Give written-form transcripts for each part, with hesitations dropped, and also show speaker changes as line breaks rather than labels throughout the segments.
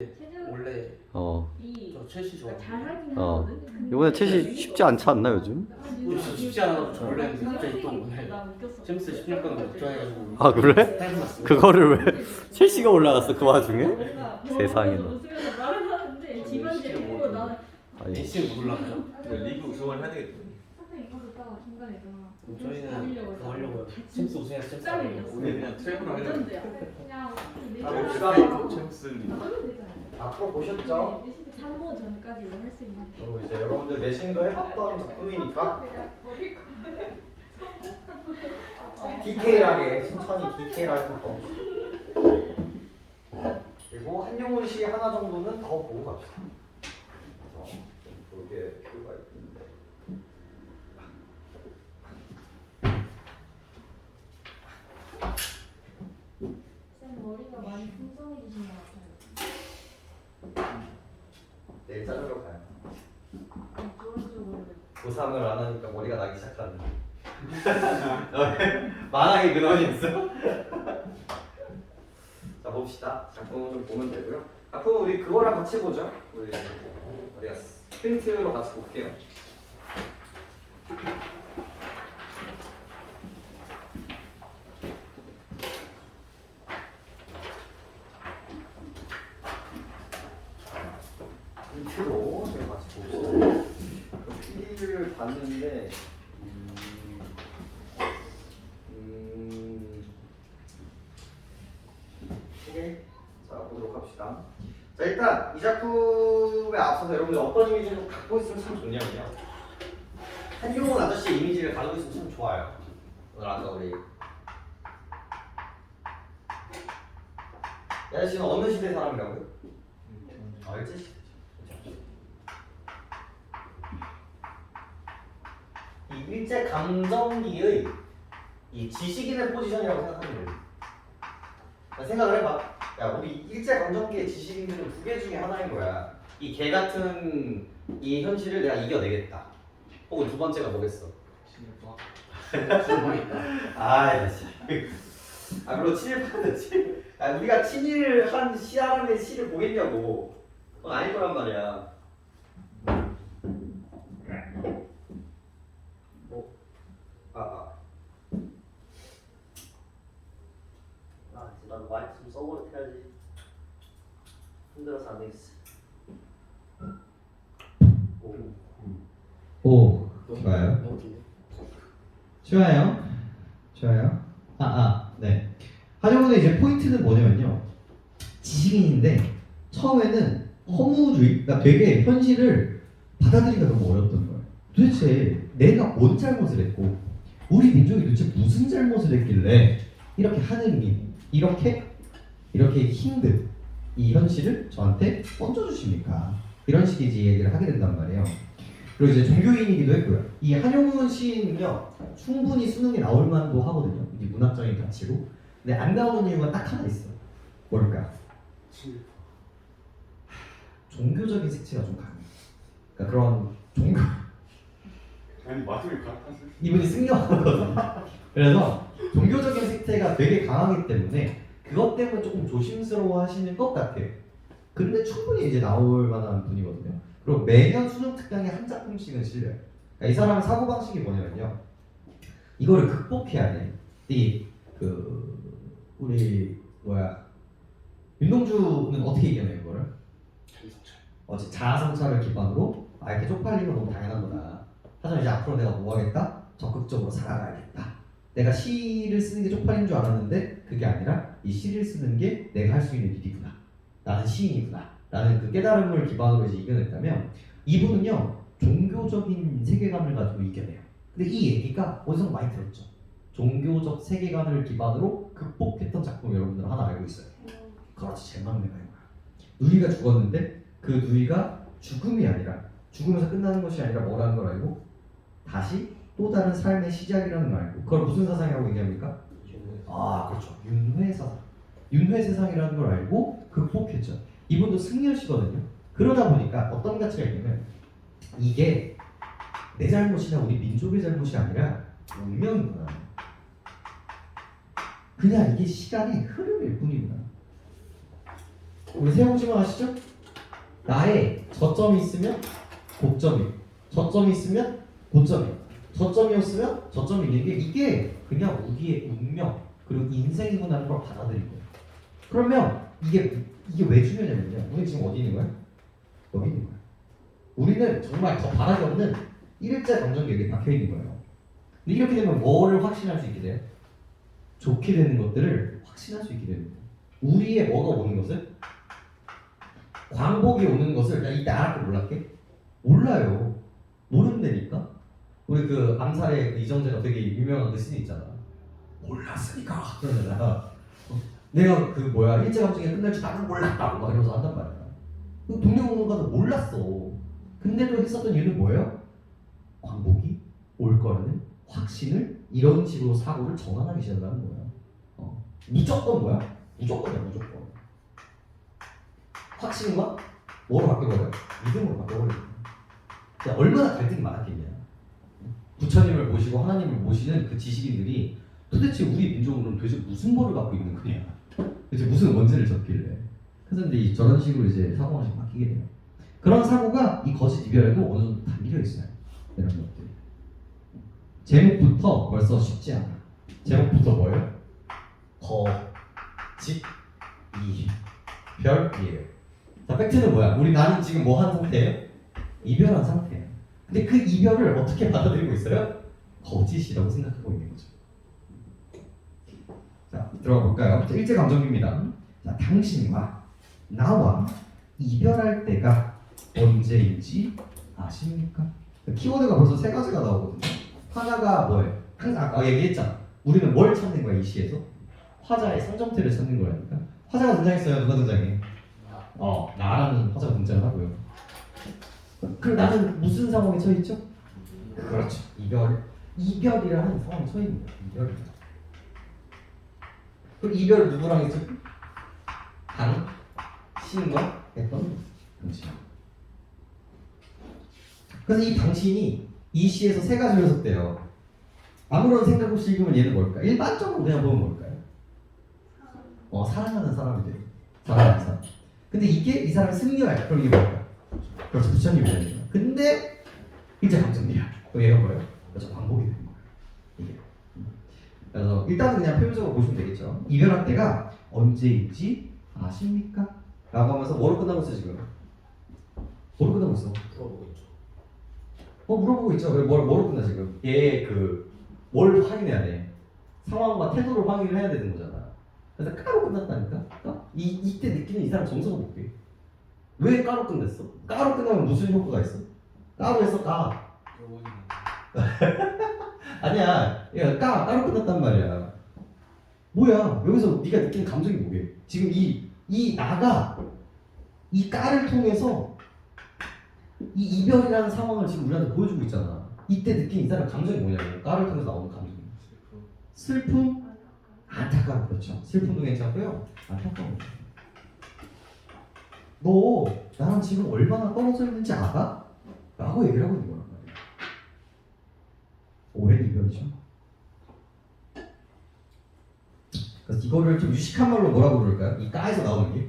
원래 저 첼시 좋아.
이번에 첼시 쉽지 않지 않나 요즘?
쉽지 않아서 저 원래 갑자기 또 오늘 챔스 16강 걱정해가지고.
아 그래?
탈났어.
그거를 왜 첼시가 올라갔어 그 와중에? 세상에나. 아니
NC는 못 올라가요?
리그 우승을 해야 되겠다.
저희는 그거 하려고요. 챔스 우승해서 챔스 하려고.
우리 그냥 트래블 하려고. 챔스 리그.
앞으로 보셨죠?
3호 전까지 할 수 있는.
그리고 이제 여러분들 내신도 해봤던 작품이니까 디테일하게 천천히 디테일하게 더. 그리고 한용운 씨 하나 정도는 더 보고 갑시다. 그래서 이렇게 표가 있는데.
쌤 머리가 많이 풍성해지신 것 같아요.
내일 자르러 가요.
좋은 쪽으로.
보상을 안 하니까 머리가 나기 시작하는. 만화의 근원이 있어? 자 봅시다. 작품을 좀 보면 되고요. 작품은 우리 그거랑 같이 보죠. 우리 어디가 프린트로 같이 볼게요. 프린트로 제가 같이 봅시다. PD를 봤는데 오케이. 자 보도록 합시다. 자 일단 이 작품에 앞서서 여러분들 어떤 이미지를 갖고 있으면 참 좋냐면요. 한용운 아저씨의 이미지를 가지고 있으면 참 좋아요. 오늘 아까 우리 이 아저씨는 어느 시대 사람이라고요? 일제시대죠. 이 일제강점기의 이 지식인의 포지션이라고 생각하면 돼요. 생각을 해봐. 야 우리 일제강점기의 지식인들은 두 개 중에 하나인 거야. 이 개 같은 이 현실을 내가 이겨내겠다. 혹은 두 번째가 뭐겠어? 아이 진짜. 물론 친일파는지. 우리가 친일한 사람의 시를 보겠냐고. 그건 아닐 거란 말이야. 나도 마이크 좀 써보려 해야지. 힘들어서 안 되겠어.
오, 좋아요. 좋아요. 네. 한용운의 이제 포인트는 뭐냐면요. 지식인인데 처음에는 허무주의, 되게 현실을 받아들이기가 너무 어렵던 거예요. 도대체 내가 뭔 잘못을 했고 우리 민족이 도대체 무슨 잘못을 했길래 이렇게 하느님 이렇게 힘든 이 현실을 저한테 얹어주십니까? 이런 식의 이제 얘기를 하게 된단 말이에요. 그리고 이제 종교인이기도 했고요. 이 한용운 시인은요 충분히 수능에 나올 만도 하거든요. 이 문학적인 가치로. 근데 안 나오는 이유가 딱 하나 있어. 뭘까? 종교적인 색채가 좀 강해. 그러니까 그런 종교.
아니 마지막에 갈아탔을
이분이 승려하거든요. 그래서 종교적인 색채가 되게 강하기 때문에 그것 때문에 조금 조심스러워 하시는 것 같아요. 근데 충분히 이제 나올 만한 분이거든요. 그리고 매년 수능 특강에 한 작품씩은 실려요. 그러니까 이 사람의 사고방식이 뭐냐면요. 이거를 극복해야 돼. 우리 윤동주는 어떻게 이겨내 이거를? 자아성찰을 기반으로 이렇게 쪽팔린 건 너무 당연한 거다. 하지만 이제 앞으로 내가 뭐 하겠다? 적극적으로 살아가야겠다. 내가 시를 쓰는 게 쪽팔린 줄 알았는데 그게 아니라 이 시를 쓰는 게 내가 할 수 있는 일이구나. 나는 시인이구나. 라는 그 깨달음을 기반으로 이제 이겨냈다면 이분은요 종교적인 세계관을 가지고 이겨내요. 근데 이 얘기가 어디서 많이 들었죠. 종교적 세계관을 기반으로 극복했던 작품 여러분들 하나 알고 있어요. 그렇지, 제막내가 이거야. 누이가 죽었는데 그 누이가 죽음이 아니라 죽으면서 끝나는 것이 아니라 뭐라는 걸 알고 다시 또 다른 삶의 시작이라는 걸 알고 그걸 무슨 사상이라고 얘기합니까? 그렇죠. 윤회 사상. 윤회 세상이라는 걸 알고 극복했죠. 이분도 승려시거든요. 그러다 보니까 어떤 가치가 있냐면 이게 내 잘못이나 우리 민족의 잘못이 아니라 운명이구나. 그냥 이게 시간의 흐름일 뿐이구나. 우리 세우지만 아시죠? 나의 저점이 있으면 고점이, 저점이 있으면 고점이, 저점이 없으면 저점이 있는 게 이게 그냥 우리의 운명 그리고 인생이구나라는 걸 받아들인 거예요. 그러면 이게 왜 중요하냐면요. 우리 지금 어디 있는 거야? 여기 있는 거야. 우리는 정말 더 바라기 없는 일자 감정계획에 박혀 있는 거예요. 근데 이렇게 되면 뭐를 확신할 수 있게 돼요? 좋게 되는 것들을 확신할 수 있게 됩니다. 우리의 뭐가 오는 것을? 광복이 오는 것을 야, 이때 알았게 몰랐게? 몰라요. 모른다니까? 우리 그 암살의 그 이정재가 되게 유명한 그 씬이 있잖아. 몰랐으니까 그러잖아. 내가 그 뭐야 일제감정이 끝날 줄 나는 몰랐다고 막 이러면서 한단 말이야. 그 독립운동가도 몰랐어. 근데도 했었던 이유는 뭐예요? 광복이 올 거라는 확신을 이런 식으로 사고를 전환하기 시작하는 거야. 무조건 뭐야? 무조건이야 무조건. 확신과 뭐로 바뀌어버려요? 믿음으로 바뀌어버려요. 얼마나 갈등이 많았겠냐. 부처님을 모시고 하나님을 모시는 그 지식인들이 도대체 우리 민족으로는 도대체 무슨 뭐를 갖고 있는 거냐, 도대체 무슨 원죄를 졌길래. 그래서 이제 저런 식으로 이제 사고가 하나씩 바뀌게 돼요. 그런 사고가 이 거짓 이별에도 어느 정도 담겨 있어요. 이런 것들이. 제목부터 벌써 쉽지 않아. 제목부터 뭐예요? 거짓 이별이에요. 자, 팩트는 뭐야? 나는 지금 뭐 한 상태예요? 이별한 상태예요. 근데 그 이별을 어떻게 받아들이고 있어요? 거짓이라고 생각하고 있는 거죠. 자, 들어가 볼까요? 일제 감정입니다. 자, 당신과 나와 이별할 때가 언제인지 아십니까? 키워드가 벌써 세 가지가 나오거든요. 하나가 뭐예요? 항상 아까 얘기했잖아. 우리는 뭘 찾는 거야 이 시에서? 화자의 상정태를 찾는 거라니까. 화자가 등장했어요. 누가 등장해? 나라는 화자가 등장을 하고요. 그럼 나는 무슨 상황에 처해있죠? 그렇죠. 이별이라는 상황에 처해있는 거예요. 그럼 이별을 누구랑 했죠? 당신과 했던 당신. 그래서 이 당신이 이 시에서 세 가지로 해석돼요. 아무런 생각 없이 읽으면 얘는 뭘까? 일반적으로 그냥 보면 뭘까요? 사랑하는 사람이 돼요. 사랑하는 사람. 근데 이게 이 사람이 승리할, 그럼 이게 뭘까? 그렇죠. 부처님이 되는 거야. 근데 일제 감정이야. 그럼 얘가 뭐예요? 그렇죠. 광복이 되는 거야. 이게. 그래서 일단은 그냥 표면적으로 보시면 되겠죠. 이별할 때가 언제인지 아십니까? 라고 하면서 뭐로 끝나고 있어 지금? 뭐로 끝나고 있어?
물어보고 있죠.
물어보고 있죠. 뭐로 끝나 지금? 얘 뭘 확인해야 돼? 상황과 태도를 확인을 해야 되는 거잖아. 그래서 까로 끝났다니까? 이때 느끼는 이 사람 정서가 볼게. 왜 까로 끝냈어? 까로 끝나면 무슨 효과가 있어? 까로 해서 까. 아니야. 까로 끝났단 말이야. 뭐야? 여기서 네가 느끼는 감정이 뭐게? 지금 이 나가 이 까를 통해서 이 이별이라는 상황을 지금 우리한테 보여주고 있잖아. 이때 느낀 이 사람 감정이 뭐냐면 까를 통해서 나오는 감정이 슬픔, 안타까움. 그렇죠. 슬픔도 괜찮고요. 안타까움. 너 나랑 지금 얼마나 떨어져 있는지 알아? 라고 얘기를 하고 있는 거란 말이야. 오랜 이별이죠. 그래서 이거를 좀 유식한 말로 뭐라고 부를까요? 이 까에서 나오는 게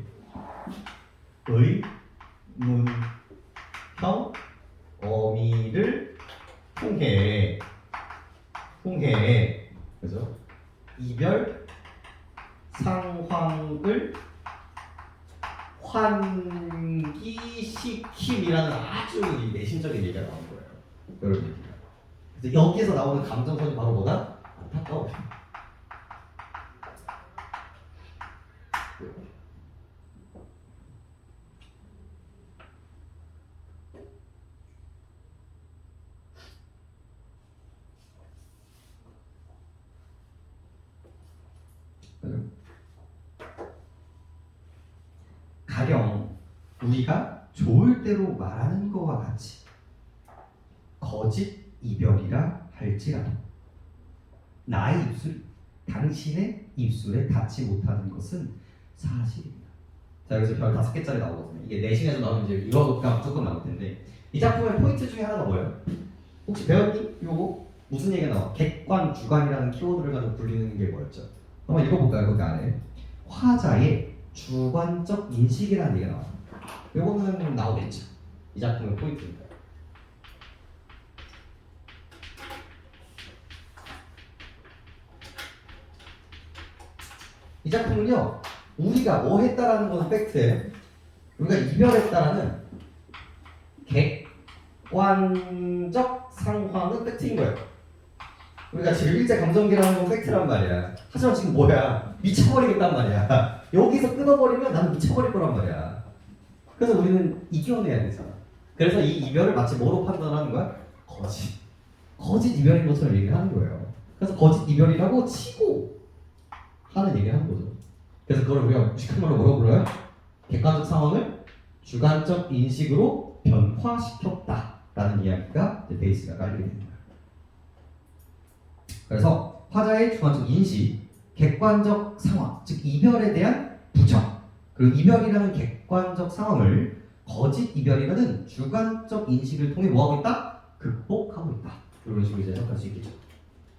형, 어미를 통해 그죠? 이별 상황을 환기시킴이라는 아주 내심적인 얘기가 나온 거예요. 여러분 얘기가. 그래서 여기에서 나오는 감정선이 바로 뭐다? 안타까워. 가령 우리가 좋을 대로 말하는 것과 같이 거짓 이별이라 할지라도 나의 입술, 당신의 입술에 닿지 못하는 것은 사실입니다. 자, 여기서 별 5개짜리 나오거든요. 이게 내신에서 나오는 이제 이거가 무조건 나올 텐데 이 작품의 포인트 중에 하나가 뭐예요? 혹시 배웠니? 이거 무슨 얘기가 나와? 객관, 주관이라는 키워드를 가지고 불리는 게 뭐였죠? 한번 읽어볼까요? 거기 안에 화자의 주관적 인식이라는 얘기가 나와요. 요거는 나오겠죠. 이 작품의 포인트입니다. 이 작품은요, 우리가 뭐 했다라는 건 팩트예요. 우리가 이별했다라는 객관적 상황은 팩트인 거예요. 우리가 지금 일제 감정기라는 건 팩트란 말이야. 하지만 지금 뭐야? 미쳐버리겠단 말이야. 여기서 끊어버리면 나는 미쳐버릴 거란 말이야. 그래서 우리는 이겨내야 되잖아. 그래서 이 이별을 마치 뭐로 판단하는 거야? 거짓. 거짓 이별인 것처럼 얘기를 하는 거예요. 그래서 거짓 이별이라고 치고 하는 얘기를 하는 거죠. 그래서 그걸 우리가 무식한 말로 뭐라고 불러요? 객관적 상황을 주관적 인식으로 변화시켰다라는 이야기가 이제 베이스가 깔리게 됩니다. 그래서 화자의 주관적 인식, 객관적 상황, 즉 이별에 대한 부정, 그리고 이별이라는 객관적 상황을 거짓 이별이라는 주관적 인식을 통해 뭐하고 있다? 극복하고 있다. 이런 식으로 이제 해석할 수 있겠죠.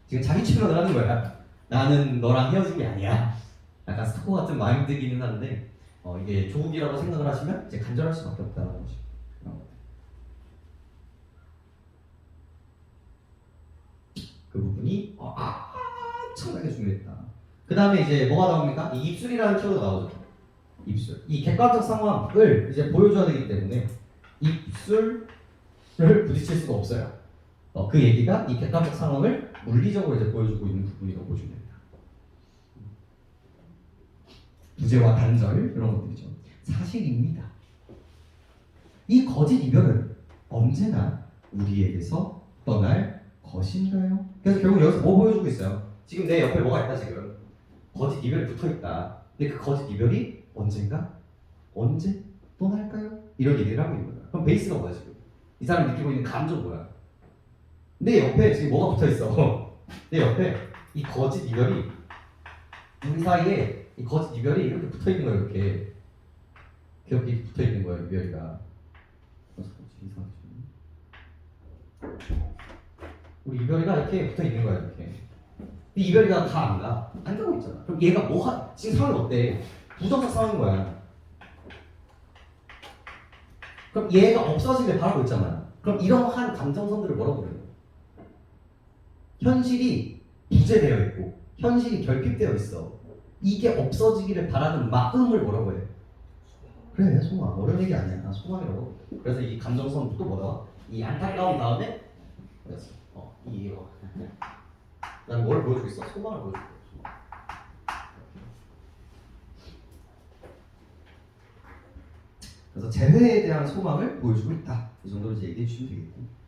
지금 자기 추론을 하는 거야. 나는 너랑 헤어진 게 아니야. 약간 스토커 같은 마인드기는 한데 이게 조국이라고 생각을 하시면 이제 간절할 수밖에 없다는 거죠. 그 부분이 엄청나게 중요했다. 그 다음에 이제 뭐가 나옵니까? 이 입술이라는 키워드가 나오죠. 입술. 이 객관적 상황을 이제 보여줘야 되기 때문에 입술을 부딪힐 수가 없어요. 그 얘기가 이 객관적 상황을 물리적으로 이제 보여주고 있는 부분이라고 보시면 됩니다. 부재와 단절 이런 것들이죠. 사실입니다. 이 거짓 이별은 언제나 우리에게서 떠날 것인가요? 그래서 결국 여기서 뭐 보여주고 있어요? 지금 내 옆에 뭐가 있다 지금. 거짓 이별이 붙어있다. 근데 그 거짓 이별이 언젠가? 언제 떠날까요? 이런 얘기를 하고 있는 거야. 그럼 베이스가 뭐야 지금? 이 사람이 느끼고 있는 감정 뭐야? 내 옆에 지금 뭐가 붙어있어? 내 옆에 이 거짓 이별이 우리 사이에 이 거짓 이별이 이렇게 붙어있는 거예요. 이렇게 붙어있는 거예요. 이별이가 우리 이별이가 이렇게 붙어있는 거예요. 이렇게 이 이별이가 다 안 가. 안 가고 있잖아. 그럼 얘가 지금 상황이 어때? 부정적 상황인 거야. 그럼 얘가 없어지길 바라고 있잖아. 그럼 이러한 감정선들을 뭐라고 그래요? 현실이 부재되어 있고 현실이 결핍되어 있어. 이게 없어지기를 바라는 마음을 뭐라고 해? 그래, 소망. 어려운 얘기 아니야. 소망이라고. 그래서 이 감정선 또 뭐다? 이 안타까운 다음에 그래서 난 뭘 보여주고 있어? 소망을 보여주고 있어. 소망. 그래서 재회에 대한 소망을 보여주고 있다. 이 정도로 이제 얘기해 주시면 되겠고.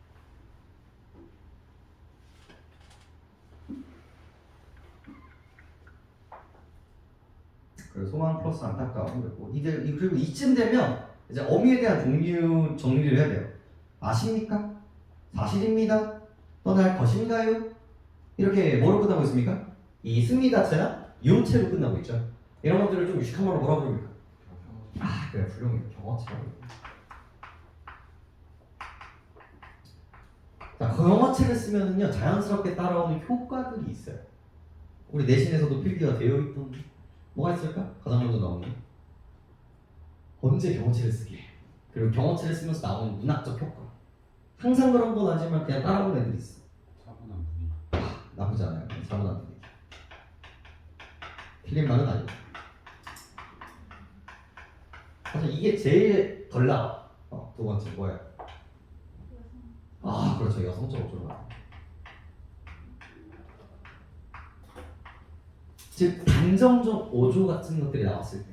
그리고 소망 플러스 안타까움 그리고 그리고 이쯤 되면 이제 어미에 대한 정리를 해야 돼요. 아십니까? 사실입니다. 떠날 것인가요? 이렇게 뭐로 끝나고 있습니까? 이 승리 자체나 유체로 끝나고 있죠. 이런 것들을 좀 유식한 말로 뭐라고 부릅니까? 그래, 훌륭해. 경어체라고. 자, 경어체를 쓰면은요 자연스럽게 따라오는 효과들이 있어요. 우리 내신에서도 필기가 되어 있던 뭐가 있을까? 가장 먼저 나오는 언제 경어체를 쓰게. 그리고 경어체를 쓰면서 나오는 문학적 효과. 항상 그런 건 아니지만 그냥 따라오는 애들이 있어.
차분한 분위기.
나쁘지 않아요. 차분한 분위기. 틀린 말은 아니고. 사실 이게 제일 덜 나와. 두 번째 뭐야? 그렇죠. 여성적 어조로. 즉 감정적 어조 같은 것들이 나왔을 때,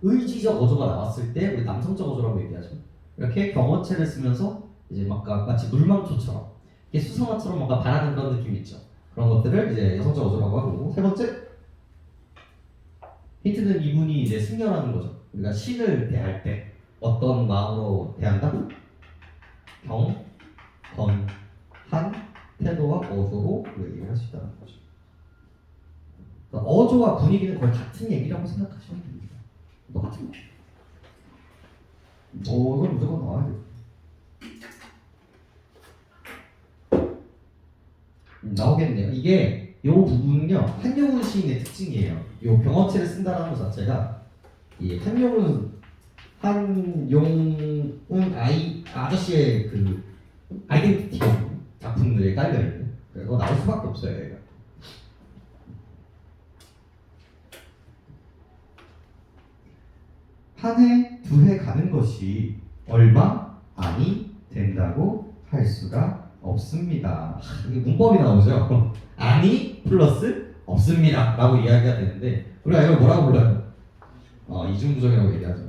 의지적 어조가 나왔을 때 우리 남성적 어조라고 얘기하죠. 이렇게 경어체를 쓰면서 이제 막 마치 물망초처럼 이게 수성화처럼 뭔가 바라는 그런 느낌 있죠. 그런 것들을 이제 여성적 어조라고 하고, 세 번째 힌트는 이분이 이제 승려라는 거죠. 우리가 신을 대할 때 어떤 마음으로 대한다? 경, 건, 한 태도와 어조로 얘기를 할 수 있다는 거죠. 그러니까 어조와 분위기는 거의 같은 얘기라고 생각하시면 됩니다. 똑같은 거. 이건 무조건 나와야 돼요. 나오겠네요. 이게 이 부분은요 한용운 시인의 특징이에요. 이 병어체를 쓴다는 것 자체가 이 한용은 아저씨의 그 아이덴티티 작품들에 깔려 있는. 그래서 나올 수밖에 없어요. 얘가. 한 해, 두 해 가는 것이 얼마 아니 된다고 할 수가 없습니다. 이게 문법이 나오죠. 아니 플러스 없습니다 라고 이야기가 되는데 우리가 이걸 뭐라고 불러요? 이중부정이라고 얘기하죠.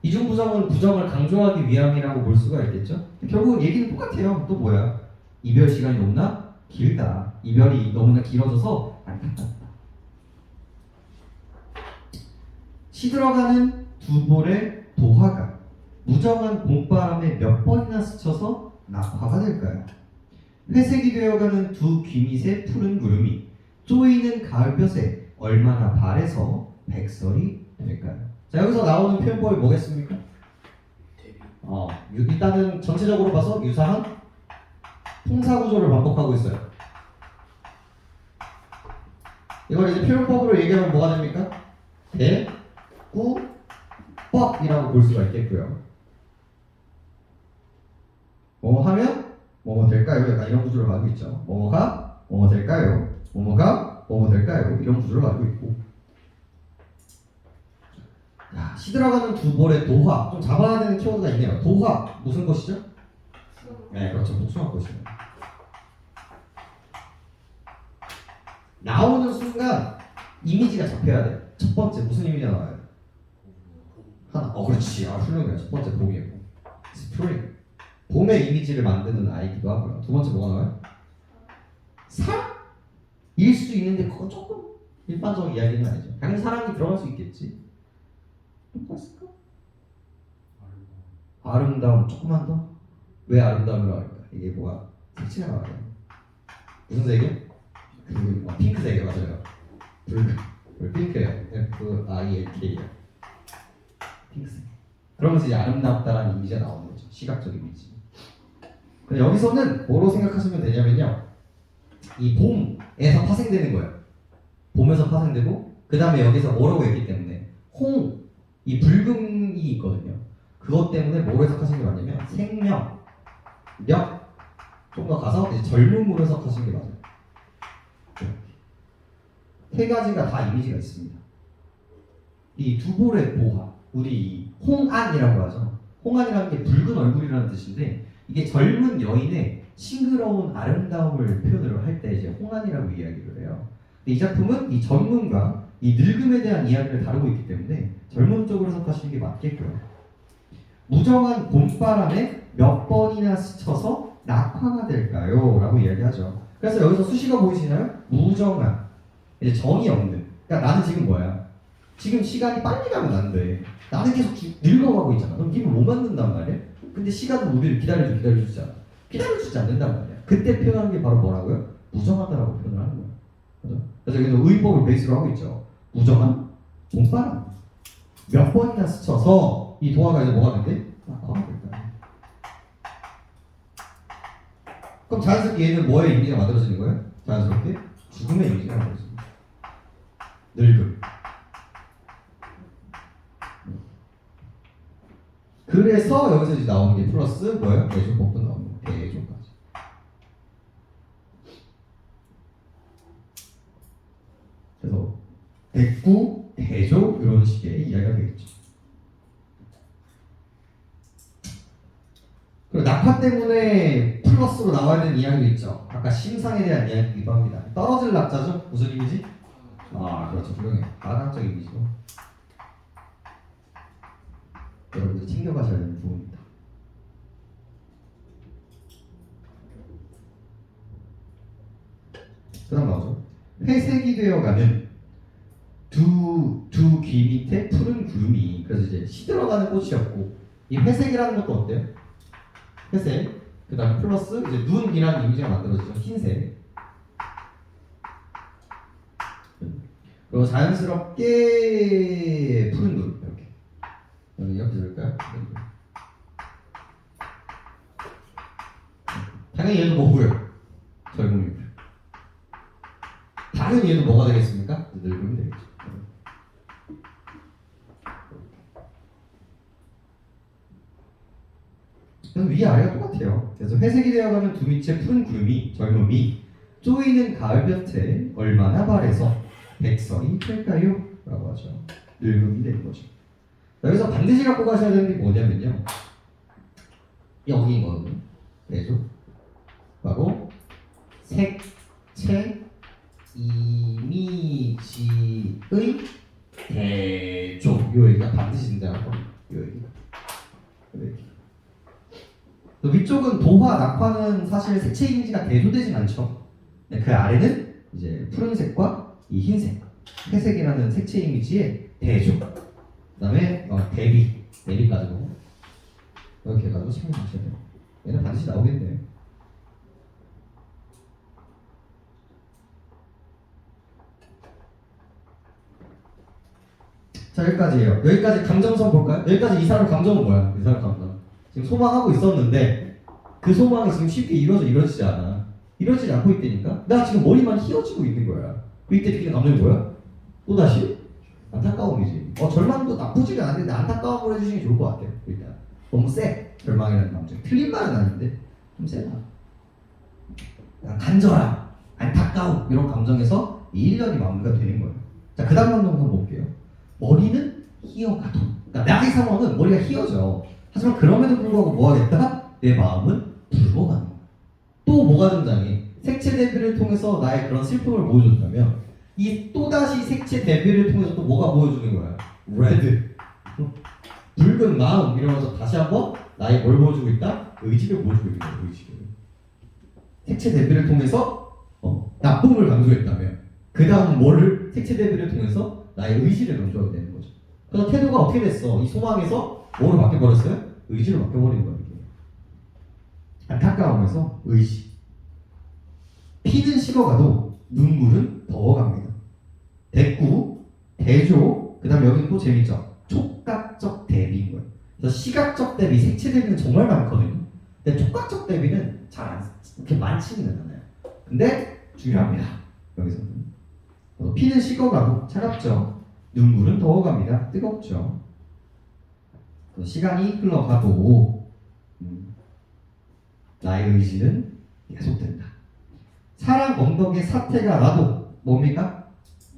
이중부정은 부정을 강조하기 위함이라고 볼 수가 있겠죠. 결국 얘기는 똑같아요. 또 뭐야? 이별 시간이 너무나 길다. 이별이 너무나 길어져서 안타깝다. 시들어가는 두 볼의 도화가 무정한 봄바람에 몇 번이나 스쳐서 낙화가 될까요? 회색이 되어가는 두 귀밑의 푸른 구름이 쪼이는 가을볕에 얼마나 바래서 백설이 될까요? 자, 여기서 나오는 표현법이 뭐겠습니까? 일단은 전체적으로 봐서 유사한 통사구조를 반복하고 있어요. 이걸 이제 표현법으로 얘기하면 뭐가 됩니까? 대, 구, 법이라고 볼 수가 있겠고요. 뭐 하면 뭐뭐 될까요? 약간 이런 구조를 가지고 있죠. 뭐뭐가 뭐뭐 될까요? 뭐뭐가 뭐뭐 될까요? 이런 구조를 가지고 있고. 야, 시들어가는 두 볼의 도화. 좀 잡아야 되는 키워드가 있네요. 도화 무슨 것이죠? 네, 그렇죠. 복숭아 것이에요. 나오는 순간 이미지가 잡혀야 돼요. 첫 번째 무슨 이미지가 나와요? 하나. 그렇지. 훌륭해요. 첫 번째 봄이에요. 스프링. 봄의 이미지를 만드는 아이기도 하고요. 두 번째 뭐가 나와요? 사랑일 수도 있는데 그건 조금 일반적인 이야기는 아니죠. 당연히 사랑이 들어갈 수 있겠지. 뭐가 있을까? 아름다움 조금만 더. 왜 아름다움이라고 할까? 이게 뭐가 색채가 나와요. 무슨 색이요? 핑크색이요. 맞아요. 핑크예요. FILK예요. 핑크색. 그러면서 이제 아름답다라는 이미지가 나오는 거죠. 시각적 이미지. 여기서는 뭐로 생각하시면 되냐면요. 이 봄에서 파생되는 거예요. 봄에서 파생되고 그 다음에 여기서 뭐라고 했기 때문에 이 붉은이 있거든요. 그것 때문에 뭐로 해석하시는 게 맞냐면 생명, 력, 좀 더 가서 이제 젊음으로 해석하시는 게 맞아요. 세 가지가 다 이미지가 있습니다. 이 두 볼의 도화, 우리 홍안이라고 하죠. 홍안이라는 게 붉은 얼굴이라는 뜻인데 이게 젊은 여인의 싱그러운 아름다움을 표현을 할 때 이제 홍안이라고 이야기를 해요. 근데 이 작품은 이 젊음과 이 늙음에 대한 이야기를 다루고 있기 때문에 젊음 쪽으로 해석하시는 게 맞겠고요. 무정한 봄바람에 몇 번이나 스쳐서 낙화가 될까요? 라고 이야기하죠. 그래서 여기서 수식어 보이시나요? 무정한. 이제 정이 없는. 그러니까 나는 지금 뭐야? 지금 시간이 빨리 가면 안 돼. 나는 계속 늙어가고 있잖아. 그럼 님을 못 만든단 말이야? 근데 시간은 우리를 기다려주지 않아. 기다려주지 않는단 말이야. 그때 표현하는 게 바로 뭐라고요? 무정하다라고 표현을 하는 거야. 그죠? 그래서 여기서 의법을 베이스로 하고 있죠. 무정한 봄바람. 몇 번이나 스쳐서 이 도화가 이제 뭐가 된대? 낙화가 될까? 그럼 자연스럽게 얘는 뭐의 이미지가 만들어지는 거예요? 자연스럽게 죽음의 이미지가 만들어집니다. 늙음. 그래서 여기서 이제 나오는 게 플러스 뭐예요? 대조법도 나오는 거예요. 대조까지. 그래서 대구, 대조 이런 식의 이야기가 되겠죠. 그리고 낙화 때문에 플러스로 나와야 되는 이야기도 있죠. 아까 심상에 대한 이야기이기도 합니다. 떨어질 낙자죠? 무슨 이미지? 그렇죠. 훌륭해요. 가상적 이미지고. 여러분들 챙겨가셔야 되는 부분입니다. 그 다음 나오죠. 회색이 되어가는 두 귀 밑에 푸른 구름이, 그래서 이제 시들어가는 꽃이었고, 이 회색이라는 것도 어때요? 회색, 그 다음에 플러스 이제 눈이라는 이미지가 만들어지죠. 흰색. 그리고 자연스럽게 푸른 눈, 이렇게 들을까요? 당연히 얘도 뭐고요? 젊음이고요. 당연히 얘도 뭐가 되겠습니까? 늙음이 마찬가지로 위아래가 똑같아요. 그래서 회색이 되어가는 두 밑의 푸른 구름이 젊음이 쪼이는 가을볕에 얼마나 바래서 백설이 될까요? 라고 하죠. 늙음이 되는 거죠. 여기서 반드시 갖고 가셔야 되는 게 뭐냐면요. 여기 이거거든요. 대조 하고 색채 이미지의 대조 요 얘기가 반드시 등장할 겁니다. 요 얘기가. 또 위쪽은 도화, 낙화는 사실 색채 이미지가 대조되진 않죠. 그 아래는 이제 푸른색과 이 흰색, 회색이라는 색채 이미지의 대조. 그다음에 대비까지도 이렇게 해가지고 참고하셔야 돼요. 얘는 반드시 나오겠네. 자 여기까지예요. 여기까지 감정선 볼까요? 여기까지 이 사람 감정은 뭐야? 이 사람 감정. 지금 소망하고 있었는데 그 소망이 지금 쉽게 이루어지지 않아. 이루어지지 않고 있다니까. 나 지금 머리만 휘어지고 있는 거야. 이때 느끼는 감정이 뭐야? 또다시 안타까움이지. 절망도 나쁘지가 않은데 안타까움을 해주시는 게 좋을 것 같아요. 일단 너무 세. 절망이라는 감정. 틀린 말은 아닌데 좀 세다. 간절함, 안타까움 이런 감정에서 이 1년이 마무리가 되는 거예요. 자, 그 다음 감정 한번 볼게요. 머리는 휘어가도. 그러니까 나의 상황은 머리가 휘어져. 하지만 그럼에도 불구하고 뭐 하겠다? 내 마음은 붉어가는 거야. 또 뭐가 등장해? 색채 대비를 통해서 나의 그런 슬픔을 보여줬다면 이 또다시 색채 대비를 통해서 또 뭐가 보여주는 거야? 레드. 붉은 마음 이러면서 다시 한번 나의 뭘 보여주고 있다? 의지를 보여주고 있는 거야. 의지를. 색채 대비를 통해서 나쁨을 강조했다면 그 다음 뭐를 색채 대비를 통해서 나의 의지를 강조하게 되는 거죠. 그래서 태도가 어떻게 됐어? 이 소망에서 뭐로 바뀌어버렸어요? 의지로 바뀌어버린 거예요. 안타까움에서 의지. 피는 식어가도 눈물은 더워갑니다. 대꾸, 대조, 그 다음에 여기는 또 재밌죠. 촉각적 대비인 거예요. 그래서 시각적 대비, 색채 대비는 정말 많거든요. 근데 촉각적 대비는 잘 그렇게 많지는 않아요. 근데 중요합니다. 여기서는. 피는 식어가도 차갑죠. 눈물은 더워갑니다. 뜨겁죠. 시간이 흘러가도 나의 의지는 계속된다. 사랑 언덕의 사태가 나도 뭡니까?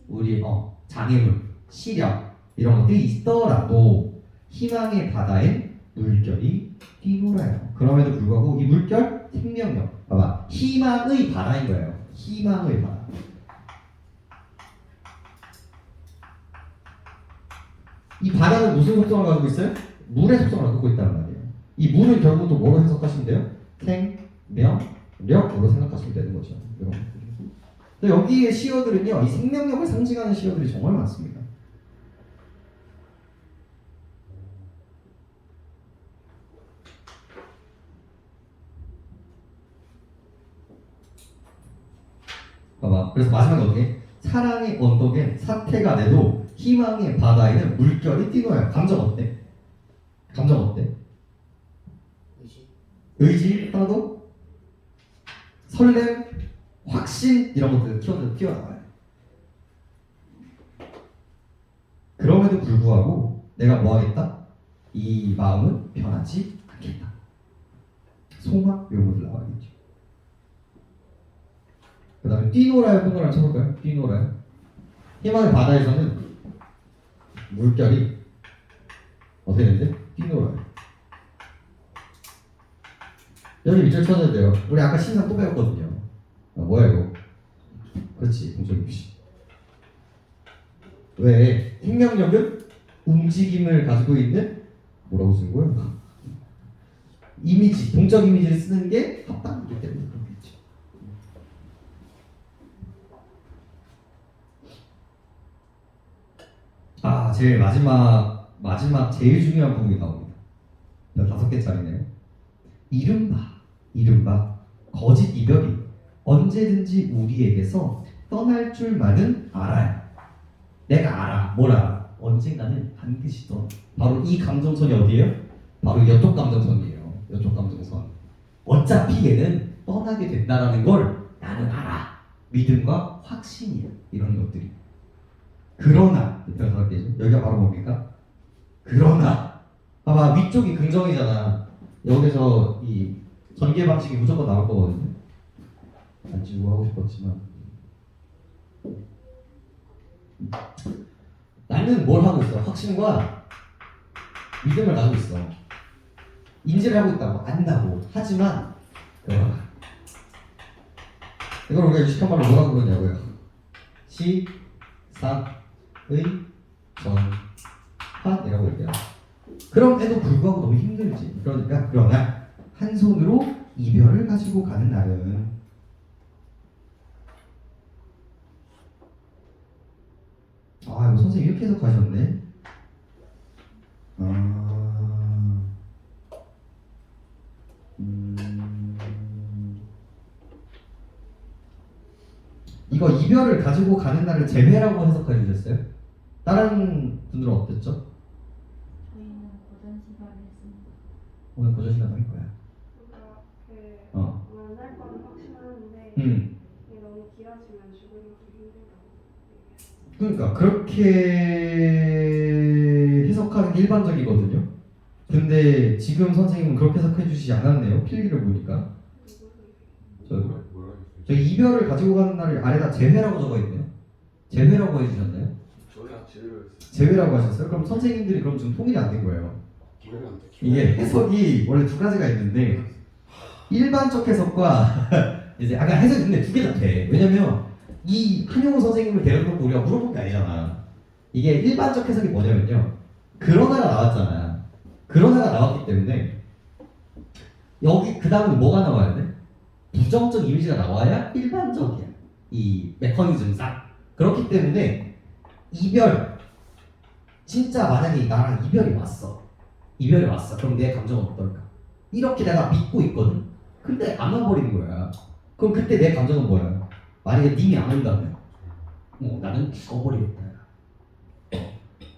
우리 장애물, 시력 이런 것들이 있더라도 희망의 바다엔 물결이 뛰놀아요. 그럼에도 불구하고 이 물결 생명력 봐봐 희망의 바다인 거예요. 희망의 바다. 이 바다는 무슨 속성을 가지고 있어요? 물의 속성을 갖고 있다는 말이에요. 이 물은 결국 또 뭐로 해석하시면 돼요? 생명력으로 생각하시면 되는 거죠. 이런 것들이. 여기에 시어들은요, 이 생명력을 상징하는 시어들이 정말 많습니다. 봐봐. 그래서 마지막에 어떻게? 사랑의 언덕엔 사태가 내도 희망의 바다에는 물결이 뛰어요. 감정 어때? 감정 어때? 의지 하나 더? 설렘, 확신 이런 것들 튀어나와요. 그럼에도 불구하고 내가 뭐 하겠다? 이 마음은 변하지 않겠다. 소망 이런 것들 나와야겠죠. 그 다음에 뛰놀아요, 뛰놀아요 쳐볼까요? 뛰놀아요. 희망의 바다에서는 물결이 어떻게 되는데? 뛰놀아요. 여기 밑줄 쳐줘야 돼요. 우리 아까 신상 또 배웠거든요. 뭐야 이거? 그렇지, 동적 입시. 왜? 생명력은 움직임을 가지고 있는 뭐라고 쓰는 거예요? 이미지, 동적 이미지를 쓰는 게 합당하기 때문에 그렇겠죠. 제일 마지막 제일 중요한 부분이 나옵니다. 5개짜리네요. 이른바 거짓 이별이 언제든지 우리에게서 떠날 줄만은 알아요. 내가 알아. 뭘 알아? 언젠가는 반드시 떠나. 바로 이 감정선이 어디예요? 바로 이쪽 감정선이에요. 이쪽 감정선. 어차피 얘는 떠나게 된다라는 걸 나는 알아. 믿음과 확신이에요. 이런 것들이. 그러나 여기가 바로 뭡니까? 그러나 봐봐 위쪽이 긍정이잖아. 여기서 이 전개 방식이 무조건 나올 거거든요. 안 지우고 하고 싶었지만 나는 뭘 하고 있어? 확신과 믿음을 가지고 있어. 인지를 하고 있다고 안다고 하지만 이걸 우리가 유식한 말로 뭐라고 그러냐고요? 시사의 전환이라고 얘기해요. 그럼에도 불구하고 너무 힘들지. 그러나 한 손으로 이별을 가지고 가는 날은 이거 선생님 이렇게 해석하셨네. 이거 이별을 가지고 가는 날을 재회라고 해석해 주셨어요? 다른 분들은 어땠죠?
저희는 고전 시간을 했습니다.
오늘 고전 시간 할 거야.
만날 거는 확신하는데 이게 너무 길어지면 죽으기도 힘들다고.
그러니까 그렇게 해석하는 게 일반적이거든요. 근데 지금 선생님은 그렇게 해석해 주시지 않았네요. 필기를 보니까.
뭐라 했어요?
저 이별을 가지고 가는 날을 아래다 재회라고 적어 있네요. 재회라고 해주셨나요?
저희가 제외를 했어요.
재회라고 하셨어요? 그럼 선생님들이 그럼 지금 통일이 안 된 거예요.
저희가 안 됐죠.
이게 해석이 원래 두 가지가 있는데 일반적 해석과 이제 아까 해석이 근데 두 개 다 돼. 왜냐면 이 한용우 선생님을 데려놓고 우리가 물어본 게 아니잖아. 이게 일반적 해석이 뭐냐면요. 그러나가 나왔잖아. 그러나가 나왔기 때문에 여기 그 다음에 뭐가 나와야 돼? 부정적 이미지가 나와야 일반적이야. 이 메커니즘상. 그렇기 때문에 이별 진짜 만약에 나랑 이별이 왔어. 그럼 내 감정은 어떨까? 이렇게 내가 믿고 있거든. 근데 안 와버리는 거야. 그럼 그때 내 감정은 뭐야? 만약에 님이 안 온다면 나는 죽어버리겠다.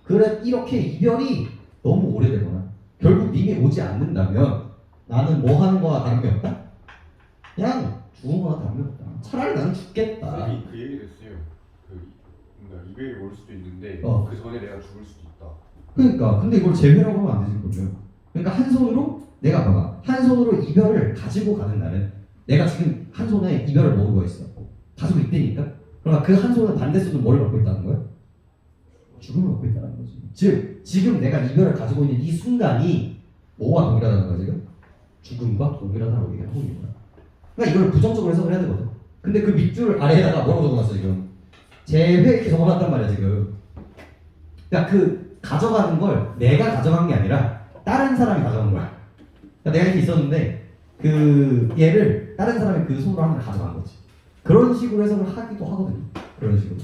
그래 이렇게 이별이 너무 오래되거나 결국 님이 오지 않는다면 나는 뭐 하는 거와 다름이 없다? 그냥 죽은 거나 다름이 없다. 차라리 나는 죽겠다.
선생님이 그 얘기를 했어요. 뭔가 이별이 올 수도 있는데 그 전에 내가 죽을 수도 있다.
그러니까 근데 이걸 재회라고 하면 안 되지 그러면. 그러니까 한 손으로 내가 봐봐. 한 손으로 이별을 가지고 가는 날은 내가 지금 한 손에 이별을 먹고 있어. 가지고 있다니까. 그러니까 그 한 손은 반대 손은 뭘 갖고 있다는 거야? 죽음을 갖고 있다는 거지. 즉 지금 내가 이별을 가지고 있는 이 순간이 뭐와 동일하다는 거야 지금? 죽음과 동일하다고 얘기하고 있는 거야. 그러니까 이걸 부정적으로 해석을 해야 되거든. 근데 그 밑줄 아래에다가 뭐라고 적어놨어 지금? 재회 이렇게 적어놨단 말이야 지금. 그러니까 그 가져가는 걸 내가 가져간 게 아니라 다른 사람이 가져간 거야. 그러니까 내가 이렇게 있었는데 그 얘를 다른 사람이 그 손으로 하나 가져간 거지. 그런 식으로 해석을 하기도 하거든요. 그런 식으로.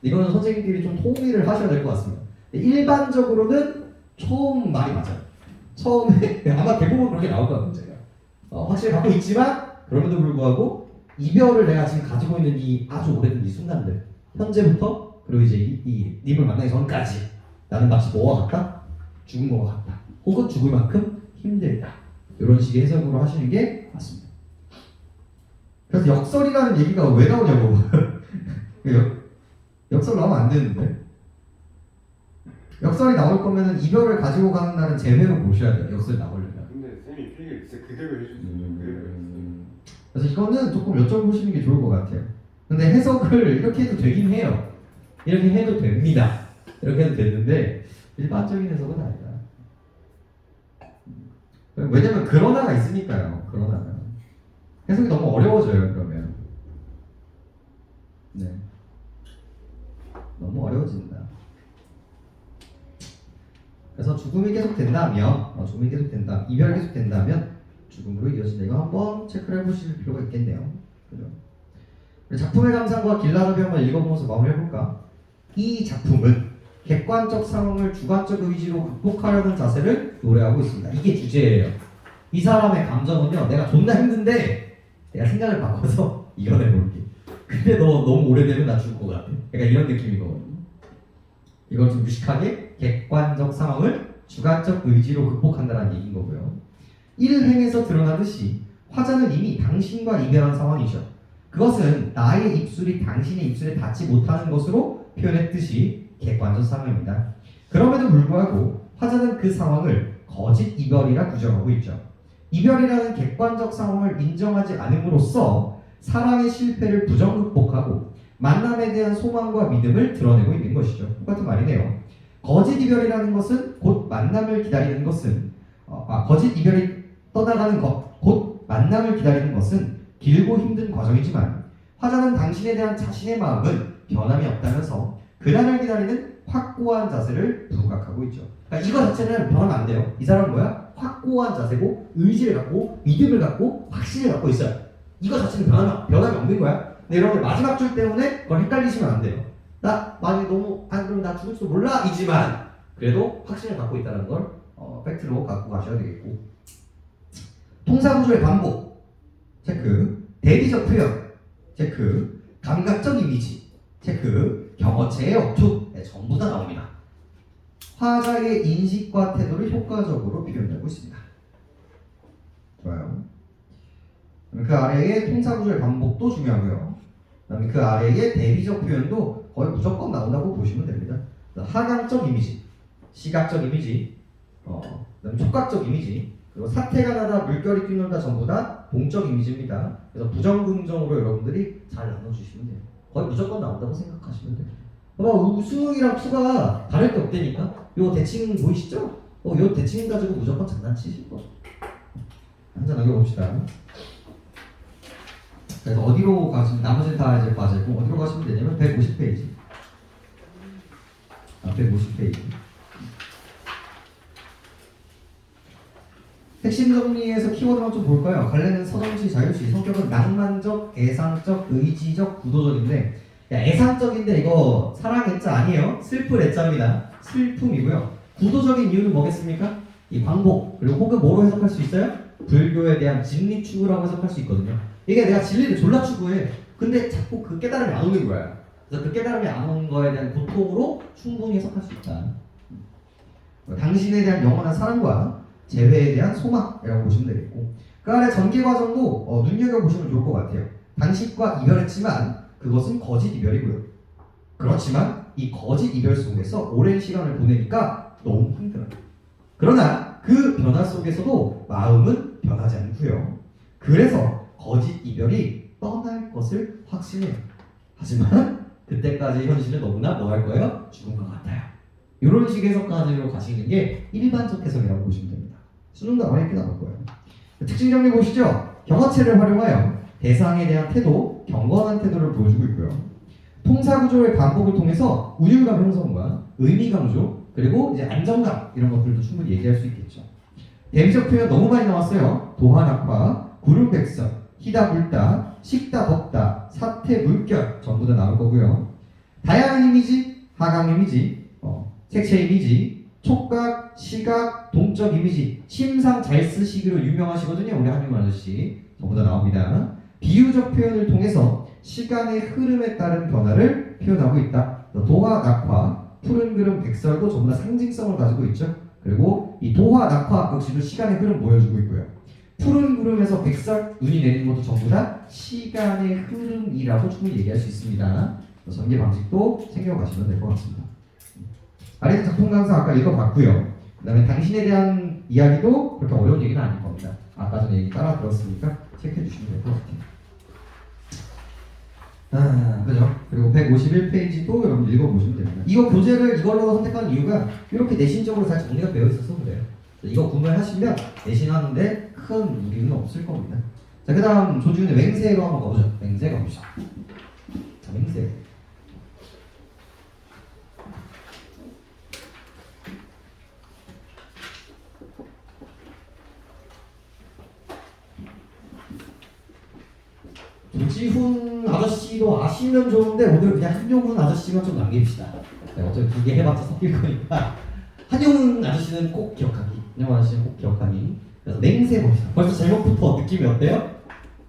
이거는 선생님들이 좀 통일을 하셔야 될 것 같습니다. 일반적으로는 처음 말이 맞아요. 처음에 아마 대부분 그렇게 나올 것 같아요. 제가 확실히 갖고 있지만 그럼에도 불구하고 이별을 내가 지금 가지고 있는 이 아주 오래된 이 순간들 현재부터 그리고 이제 이 님을 만나기 전까지 나는 마치 뭐와 같다? 죽은 거와 같다. 혹은 죽을 만큼 힘들다. 이런 식의 해석으로 하시는 게 맞습니다. 그래서 역설이라는 얘기가 왜 나오냐고. 역설 나오면 안 되는데. 역설이 나올 거면은 이별을 가지고 가는 날은 재회로 보셔야 돼요. 역설이 나오려면.
근데 쌤이 필기를 진짜 그대로 해주세요. 그대로 했어요.
그래서 이거는 조금 여쭤보시는 게 좋을 것 같아요. 근데 해석을 이렇게 해도 되긴 해요. 이렇게 해도 됩니다. 이렇게 해도 되는데 일반적인 해석은 아니다. 왜냐면 그러나가 있으니까요. 그러나가 해석이 너무 어려워져요. 그러면 네 너무 어려워진다. 그래서 죽음이 계속 된다면 이별이 계속 된다면 죽음으로 이어진다. 이거 한번 체크를 해보실 필요가 있겠네요. 그죠? 작품의 감상과 길라잡이 한번 읽어보면서 마무리해볼까? 이 작품은 객관적 상황을 주관적 의지로 극복하려는 자세를 노래하고 있습니다. 이게 주제예요. 이 사람의 감정은요, 내가 존나 힘든데 내가 생각을 바꿔서 이겨내볼게. 근데 너 너무 오래되면 나 죽을 것 같아. 그러니까 이런 느낌이거든요. 이걸 좀 무식하게 객관적 상황을 주관적 의지로 극복한다는 얘기인 거고요. 일행에서 드러나듯이 화자는 이미 당신과 이별한 상황이죠. 그것은 나의 입술이 당신의 입술에 닿지 못하는 것으로 표현했듯이 객관적 상황입니다. 그럼에도 불구하고 화자는 그 상황을 거짓 이별이라 규정하고 있죠. 이별이라는 객관적 상황을 인정하지 않음으로써 사랑의 실패를 부정 극복하고 만남에 대한 소망과 믿음을 드러내고 있는 것이죠. 똑같은 말이네요. 거짓 이별이라는 것은 곧 만남을 기다리는 것은 거짓 이별이 떠나가는 것, 곧 만남을 기다리는 것은 길고 힘든 과정이지만 화자는 당신에 대한 자신의 마음은 변함이 없다면서 그날을 기다리는 확고한 자세를 부각하고 있죠. 그러니까 이거 자체는 변하면 안 돼요. 이 사람은 뭐야? 확고한 자세고 의지를 갖고 믿음을 갖고 확신을 갖고 있어요. 이거 자체는 변함이 없는 거야. 근데 여러분 마지막 줄 때문에 그걸 헷갈리시면 안 돼요. 나 만약에 너무 그럼 나 죽을지도 몰라 이지만 그래도 확신을 갖고 있다는 걸 팩트로 갖고 가셔야 되겠고 통사구조의 반복 체크, 대비적 표현 체크, 감각적 이미지 체크, 경어체의 억축 전부 다 나옵니다. 화자의 인식과 태도를 효과적으로 표현하고 있습니다. 좋아요. 그 아래의 통사구조의 반복도 중요하고요. 그다음에 그 아래의 대비적 표현도 거의 무조건 나온다고 보시면 됩니다. 하강적 이미지, 시각적 이미지, 그다음에 촉각적 이미지, 그리고 사태가 나다, 물결이 뛰놀다 전부 다 동적 이미지입니다. 그래서 부정긍정으로 여러분들이 잘 나눠주시면 돼요. 거의 무조건 나온다고 생각하시면 돼요. 수능이랑 투가 다를 게 없다니까. 요 대칭 보이시죠? 요 대칭 가지고 무조건 장난치실 거. 한잔 남겨봅시다. 그래서 어디로 가시면 나머지는 다 이제 빠지고 어디로 가시면 되냐면 150페이지. 150페이지. 핵심 정리에서 키워드만 좀 볼까요? 갈래는 서정시, 자유시, 성격은 낭만적, 애상적, 의지적, 구도적인데 애상적인데 이거 사랑 애자 아니에요. 슬픈 애자입니다. 슬픔이고요. 구도적인 이유는 뭐겠습니까? 이 광복 그리고 혹은 뭐로 해석할 수 있어요? 불교에 대한 진리 추구라고 해석할 수 있거든요. 이게 내가 진리를 졸라 추구해. 근데 자꾸 그 깨달음이 안 오는 거야. 그래서 그 깨달음이 안 오는 거에 대한 고통으로 충분히 해석할 수 있다. 당신에 대한 영원한 사랑과 재회에 대한 소망이라고 보시면 되겠고 그 안에 전개 과정도 눈여겨보시면 좋을 것 같아요. 당신과 이별했지만 그것은 거짓 이별이고요. 그렇지만 이 거짓 이별 속에서 오랜 시간을 보내니까 너무 힘들어요. 그러나 그 변화 속에서도 마음은 변하지 않고요. 그래서 거짓 이별이 떠날 것을 확신해요. 하지만 그때까지 현실은 너무나 뭐 할 거예요? 죽은 것 같아요. 이런 식의 해석까지로 가시는 게 일반적 해석이라고 보시면 됩니다. 수능도 아마 이렇게 나올 거예요. 특징 정리 보시죠. 경어체를 활용하여 대상에 대한 태도, 경건한 태도를 보여주고 있고요. 통사구조의 반복을 통해서 우율감 형성과 의미 강조, 그리고 이제 안정감 이런 것들도 충분히 얘기할 수 있겠죠. 대비적 표현 너무 많이 나왔어요. 도화낙화, 구름백석, 희다 불다, 식다 덥다, 사태 물결 전부 다 나올 거고요. 다양한 이미지, 하강 이미지, 색채 이미지, 촉각, 시각, 동적 이미지, 심상 잘 쓰시기로 유명하시거든요. 우리 한민호 아저씨 전부 다 나옵니다. 비유적 표현을 통해서 시간의 흐름에 따른 변화를 표현하고 있다. 도화, 낙화, 푸른 구름, 백설도 전부 다 상징성을 가지고 있죠. 그리고 이 도화, 낙화 역시도 시간의 흐름 보여주고 있고요. 푸른 구름에서 백설, 눈이 내리는 것도 전부 다 시간의 흐름이라고 충분히 얘기할 수 있습니다. 전개 방식도 챙겨가시면 될 것 같습니다. 아래 작품 강사 아까 읽어봤고요. 그 다음에 당신에 대한 이야기도 그렇게 어려운 얘기는 아닐 겁니다. 아까 전에 얘기 따라 들었으니까 체크해 주시면 될 것 같아요. 그죠? 그리고 151페이지도 여러분 읽어보시면 됩니다. 이거 교재를 이걸로 선택한 이유가 이렇게 내신적으로 잘 정리가 되어 있어서 그래요. 이거 구매하시면 내신하는데 큰 무리는 없을 겁니다. 자, 그 다음 조지훈의 맹세로 한번 가보죠. 맹세 가보시죠. 자, 맹세. 조지훈 아저씨도 아시면 좋은데 오늘 그냥 한용훈 아저씨만 좀 남깁시다. 네, 어차피 두 개 해봤자 섞일 거니까 한용훈 아저씨는 꼭 기억하기, 한용훈 아저씨는 꼭 기억하기. 그래서 맹세 봅시다. 벌써 제목부터 느낌이 어때요?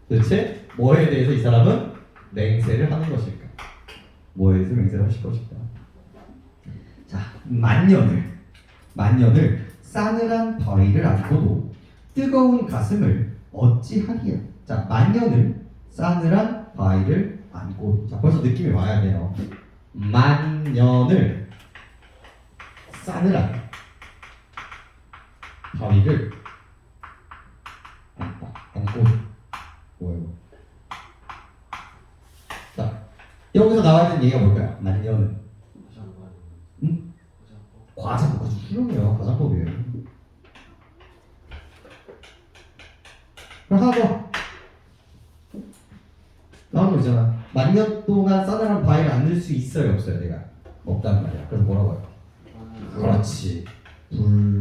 도대체 뭐에 대해서 이 사람은 맹세를 하는 것일까? 뭐에 대해서 맹세를 하실 것일까? 자, 만년을 싸늘한 바위를 안고도 뜨거운 가슴을 어찌하리야. 자, 만년을 싸늘한 바위를 안고. 자, 벌써 느낌이 와야 돼요. 만년을 싸늘한 바위를 뭐야 이거? 자, 여기서 나와야 되는 얘기가 뭘까요? 만년은 과장법. 아주 훌륭해요. 과장법이에요. 그럼 하나 더 나온 거 있잖아. 만년 동안 싸늘한 바위를 안 넣을 수 있어요, 없어요? 내가 없단 말이야. 그래서 뭐라고 해요? 그렇지.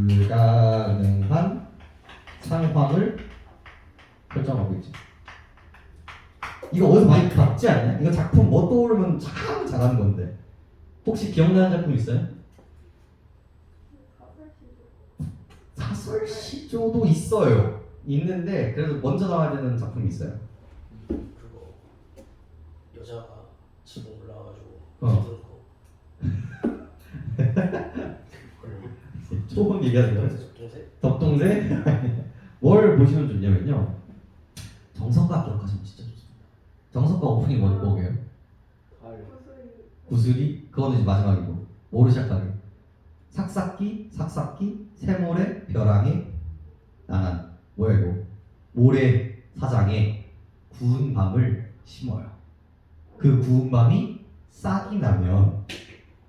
불가능한 상황을 설정하고 있지. 이거 어디서 많이 봤지 않냐? 이거 작품 뭐 떠오르면 참 잘하는 건데. 혹시 기억나는 작품 있어요? 사설시조도 있어요. 있는데 그래도 먼저 나와야 되는 작품이 있어요.
그거 여자가 지붕 올라가지고
초본 얘기하는 거예요?
동생?
덕동생? 뭘 보시면 좋냐면요. 정석가 기억하시면 진짜 좋습니다. 정석가 오프닝 뭐게요? 구슬이? 그거는 이제 마지막이고. 뭐로 시작하게? 삭삭기, 새모래, 벼랑에, 나난. 뭐야 이거? 모래 사장에 구운 밤을 심어요. 그 구운 밤이 싹이 나면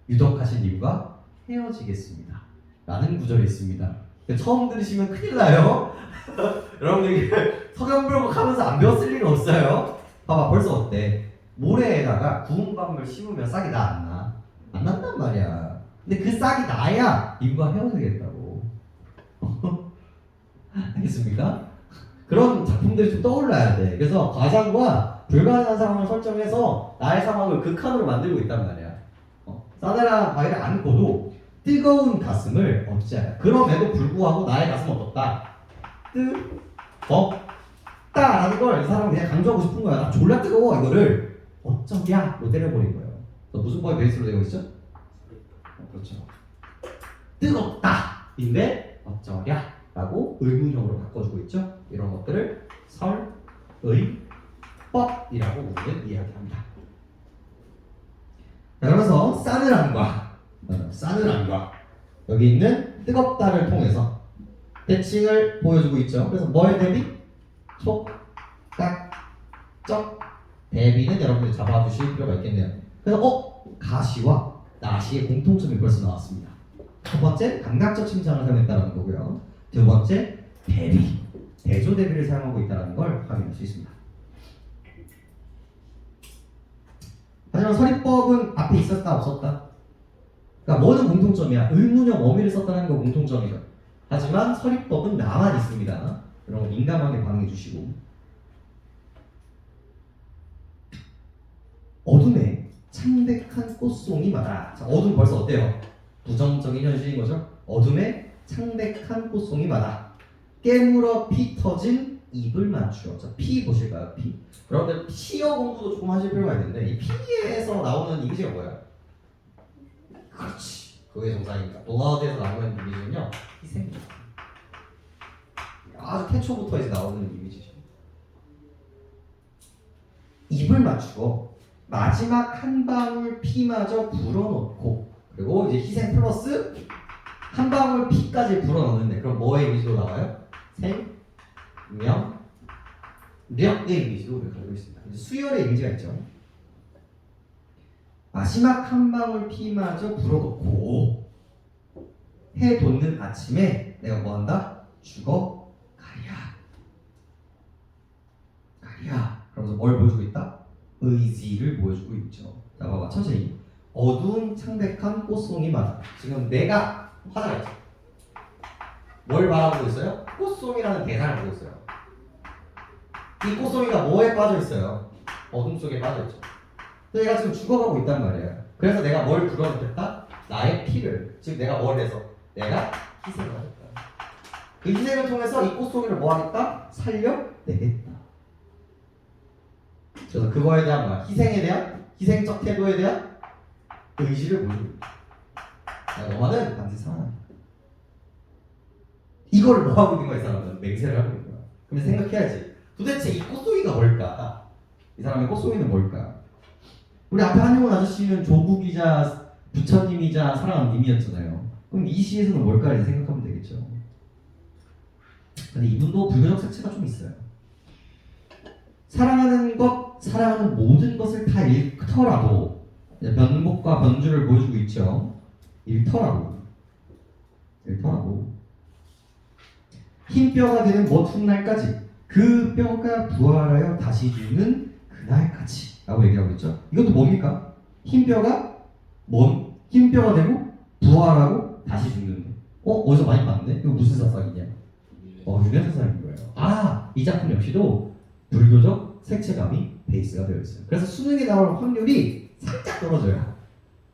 유덕하신 님과 헤어지겠습니다. 라는 구절이 있습니다. 처음 들으시면 큰일 나요. 여러분들 서경불복 하면서 안 배웠을 리가 없어요. 봐봐 벌써 어때? 모래에다가 구운 밤을 심으면 싹이 나 안 나? 안 난단 말이야. 근데 그 싹이 나야 님과 헤어지겠다고. 알겠습니까? 그런 작품들이 좀 떠올라야 돼. 그래서 과장과 불가능한 상황을 설정해서 나의 상황을 극한으로 만들고 있단 말이야. 싸늘한 바위를 안고도 뜨거운 가슴을 어찌하냐. 그럼에도 불구하고 나의 가슴은 어떻다? 뜨겁다라는 걸 이 사람은 그냥 강조하고 싶은 거야. 나 졸라 뜨거워 이거를 어쩌냐로 때려버린 거예요. 무슨 법이 베이스로 되고 있죠? 그렇죠. 뜨겁다 인데 어쩌랴 라고 의문형으로 바꿔주고 있죠. 이런 것들을 설, 의, 법이라고 우리는 이야기합니다. 자, 그래서 싸늘함과 여기 있는 뜨겁다를 통해서 대칭을 보여주고 있죠. 그래서 뭐의 대비? 촉, 딱, 적, 대비는 여러분들이 잡아주실 필요가 있겠네요. 그래서 가시와 나시의 공통점이 벌써 나왔습니다. 첫 번째, 감각적 침상을 사용했다는 거고요. 두 번째, 대비, 대조 대비를 사용하고 있다는 걸 확인할 수 있습니다. 하지만 서리법은 앞에 있었다 없었다? 그러니까 뭐는 공통점이야? 의문형 어미를 썼다는 거 공통점이죠. 하지만 서리법은 나만 있습니다. 여러분 민감하게 반응해 주시고. 어둠에 창백한 꽃송이 마다. 자, 어둠 벌써 어때요? 부정적인 현실인 거죠. 어둠에 창백한 꽃송이 마다 깨물어 피 터진 입을 맞추어. 자, 피 보실까요? 피. 여러분들 피어 공부도 조금 하실 필요가 있는데 이 피에서 나오는 이미지가 뭐야? 그렇지. 그게 정상입니다. 노하우드에서 나오는 이미지는요. 희생입니다. 아주 태초부터 이제 나오는 이미지죠. 입을 맞추고 마지막 한 방울 피마저 불어넣고 그리고 이제 희생 플러스 한 방울 피까지 불어넣는데 그럼 뭐의 이미지로 나와요? 생명 력의 이미지로 우리가 가지고 있습니다. 수열의 이미지가 있죠. 마지막 한 방울 피마저 불어넣고 해 돋는 아침에 내가 뭐한다? 죽어 가랴. 그러면서 뭘 보여주고 있다? 의지를 보여주고 있죠. 자 봐봐 천천히. 어두운 창백한 꽃송이 마다. 지금 내가 화자가 있죠. 뭘 바라보고 있어요? 꽃송이라는 대상을 보고 있어요. 이 꽃송이가 뭐에 빠져 있어요? 어둠 속에 빠져 있죠. 내가 지금 죽어가고 있단 말이에요. 그래서 내가 뭘 불어넣겠다? 나의 피를. 즉 내가 뭘 해서? 내가 희생을 하겠다. 그 희생을 통해서 이 꽃송이를 뭐 하겠다? 살려내겠다. 그래서 그거에 대한 말, 희생에 대한, 희생적 태도에 대한 의지를 보여줍니다. 너만은 반드시 살아난다. 이걸 뭐 하고 있는 거야, 이 사람은? 맹세를 하고 있는 거야. 그럼 생각해야지. 도대체 이 꽃송이가 뭘까? 이 사람의 꽃송이는 뭘까? 우리 앞에 한용운 아저씨는 조국이자 부처님이자 사랑하는 님이었잖아요. 그럼 이 시에서는 뭘까 이제 생각하면 되겠죠. 근데 이분도 불교적 색채가 좀 있어요. 사랑하는 것, 사랑하는 모든 것을 다 잃더라도 변복과 변주를 보여주고 있죠. 잃더라도 흰 뼈가 되는 먼 훗날까지 그 뼈가 부활하여 다시 주는 그날까지 라고 얘기하고 있죠. 이것도 뭡니까? 흰 뼈가 되고 부활하고 다시 죽는 어디서 많이 봤는데? 이거 무슨 사상이냐? 윤회 사상인 거예요. 이 작품 역시도 불교적 색채감이 베이스가 되어 있어요. 그래서 수능에 나올 확률이 살짝 떨어져요.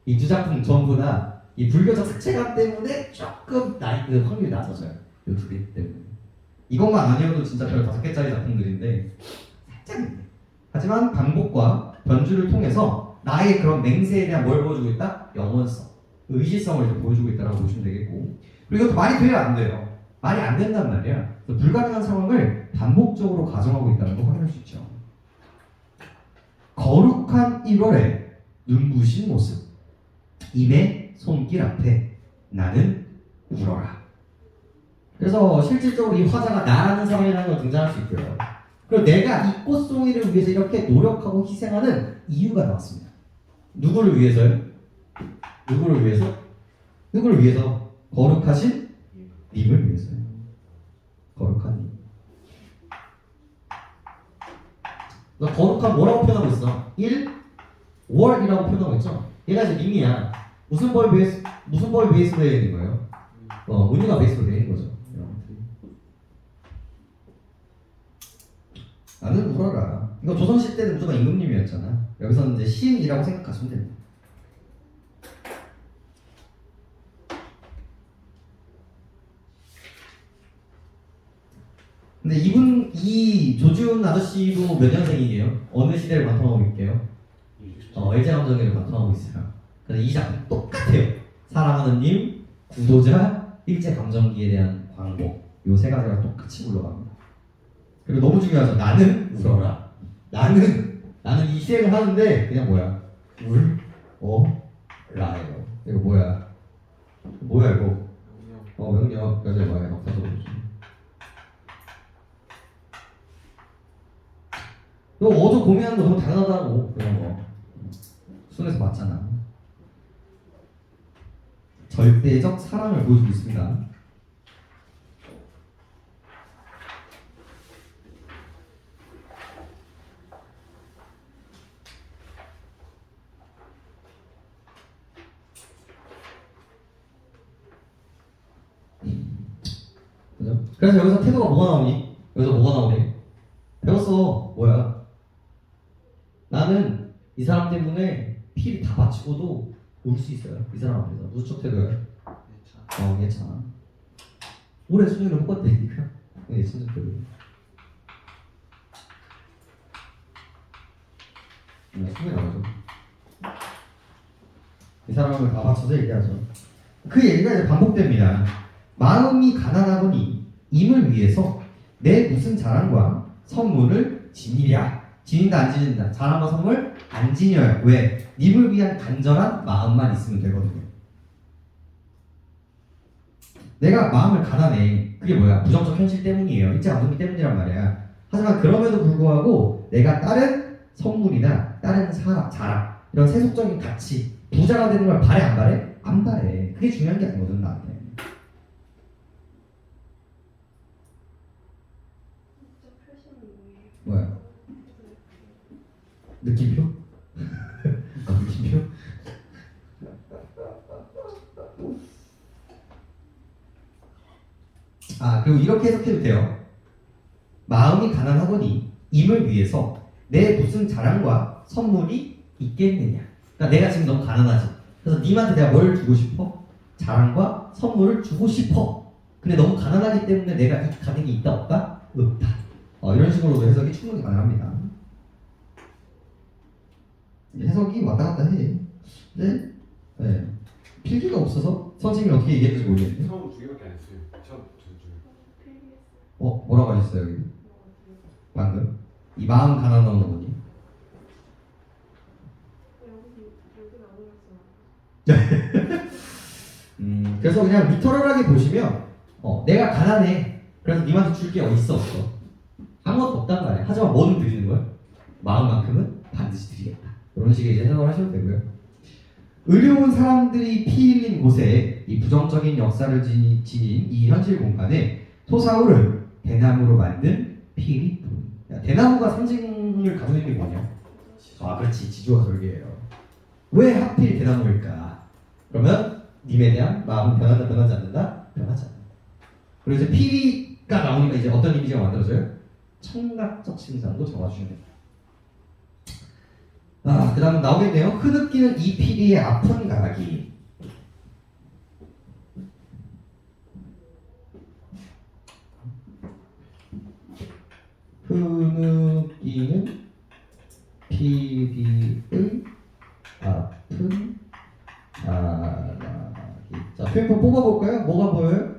이 두 작품 전부 다 이 불교적 색채감 때문에 조금 그 확률이 낮아져요. 이 두 개 때문에. 이것만 아니어도 진짜 별 5개짜리 작품들인데 살짝 있네. 하지만 반복과 변주를 통해서 나의 그런 맹세에 대한 뭘 보여주고 있다? 영원성, 의지성을 이제 보여주고 있다고 보시면 되겠고, 그리고 이것도 말이 돼요, 안 돼요? 말이 안 된단 말이야. 불가능한 상황을 반복적으로 가정하고 있다는 거 확인할 수 있죠. 거룩한 1월에 눈부신 모습, 임의 손길 앞에 나는 울어라. 그래서 실질적으로 이 화자가 나라는 사람이라는 걸 등장할 수 있고요. 그리고 내가 이 꽃송이를 위해서 이렇게 노력하고 희생하는 이유가 나왔습니다. 누구를 위해서요? 누구를 위해서? 거룩하신 님을 위해서요. 거룩한 님. 너 거룩한 뭐라고 표현하고 있어? 5월이라고 표현하고 있죠? 얘가 이제 님이야. 무슨 법에 베이스로 되어 있는 거예요? 은유가 베이스로 되어 있는 거죠. 나는 울어라. 이거 조선시대 때는 무조건 임금님이었잖아. 여기서는 이제 시인이라고 생각하시면 됩니다. 근데 이 조지훈 아저씨도 몇 년생이에요? 어느 시대를 바탕하고 있게요? 일제감정기를 바탕하고 있어요. 근데 이 작품 똑같아요. 사랑하는 님, 구도자, 일제감정기에 대한 광고, 요 세 가지가 똑같이 굴러갑니다. 그리고 너무 중요하죠. 나는 울어라. 나는 이 희생을 하는데 그냥 라예요. 이거 뭐야 이거? 명령. 여자 뭐야? 역사적으로 좀. 너 어조 고민하는 거 너무 당연하다고. 그런 거 손에서 맞잖아. 절대적 사랑을 보여주고 있습니다. 그죠? 그래서 여기서 태도가 뭐가 나오니? 배웠어. 뭐야? 나는 이 사람 때문에 피를 다 바치고도 울 수 있어요. 이 사람 앞에서. 무슨 척 태도야? 괜찮아. 올해 수능을 못 봤다니까. 예찬 척 태도. 수능이 나오죠. 이 사람을 다 바쳐서 얘기하죠. 그 얘기가 이제 반복됩니다. 마음이 가난하거니 임을 위해서 내 무슨 자랑과 선물을 지닌다 안 지닌다. 자랑과 선물 안 지녀요. 왜? 님을 위한 간절한 마음만 있으면 되거든요. 내가 마음을 가난해. 그게 뭐야? 부정적 현실 때문이에요. 일제감정기 때문이란 말이야. 하지만 그럼에도 불구하고 내가 다른 선물이나 다른 자랑, 이런 세속적인 가치, 부자가 되는 걸 바래 안 바래? 안 바래. 그게 중요한 게 아니거든 나한테. 뭐야? 느낌표? 느낌표? 그리고 이렇게 해석해도 돼요. 마음이 가난하거니 임을 위해서 내 무슨 자랑과 선물이 있겠느냐. 그러니까 내가 지금 너무 가난하지. 그래서 님한테 내가 뭘 주고 싶어? 자랑과 선물을 주고 싶어. 근데 너무 가난하기 때문에 내가 이 가능이 있다 없다? 없다. 이런 식으로도 해석이 충분히 가능합니다. 해석이 왔다 갔다 해. 근데 필기가 없어서 선생님이 어떻게 얘기했는지 모르겠네.
처음 2개밖에 안 했어요. 처음
뭐라고 하셨어요 여기? 방금? 이 마음 가난한 어머니. 그래서 그냥 리터럴하게 보시면 내가 가난해. 그래서 님한테 줄 게 어딨어 없어. 아무것도 없단 말이야. 하지만 뭐는 드리는 거야? 마음만큼은 반드시 드리겠다. 이런 식의 이제 해석을 하셔도 되고요. 의료원 사람들이 피 흘린 곳에 이 부정적인 역사를 지닌 이 현실 공간에 솟아오른 대나무로 만든 피리 부분. 대나무가 상징을 가지고 있는 게 뭐냐? 아, 그렇지. 지주와 설계예요. 왜 하필 대나무일까? 그러면 님에 대한 마음은 변한다, 변하지 않는다? 변하지 않는다. 그리고 이제 피리가 나오니까 이제 어떤 이미지가 만들어져요? 청각적 심상도 잡아주시면 됩니다. 아, 그 다음 나오겠네요. 흐느끼는 이 피리의 아픈 가락이. 흐느끼는 피리의 아픈 가락이. 자, 표현법 뽑아볼까요? 뭐가 보여요?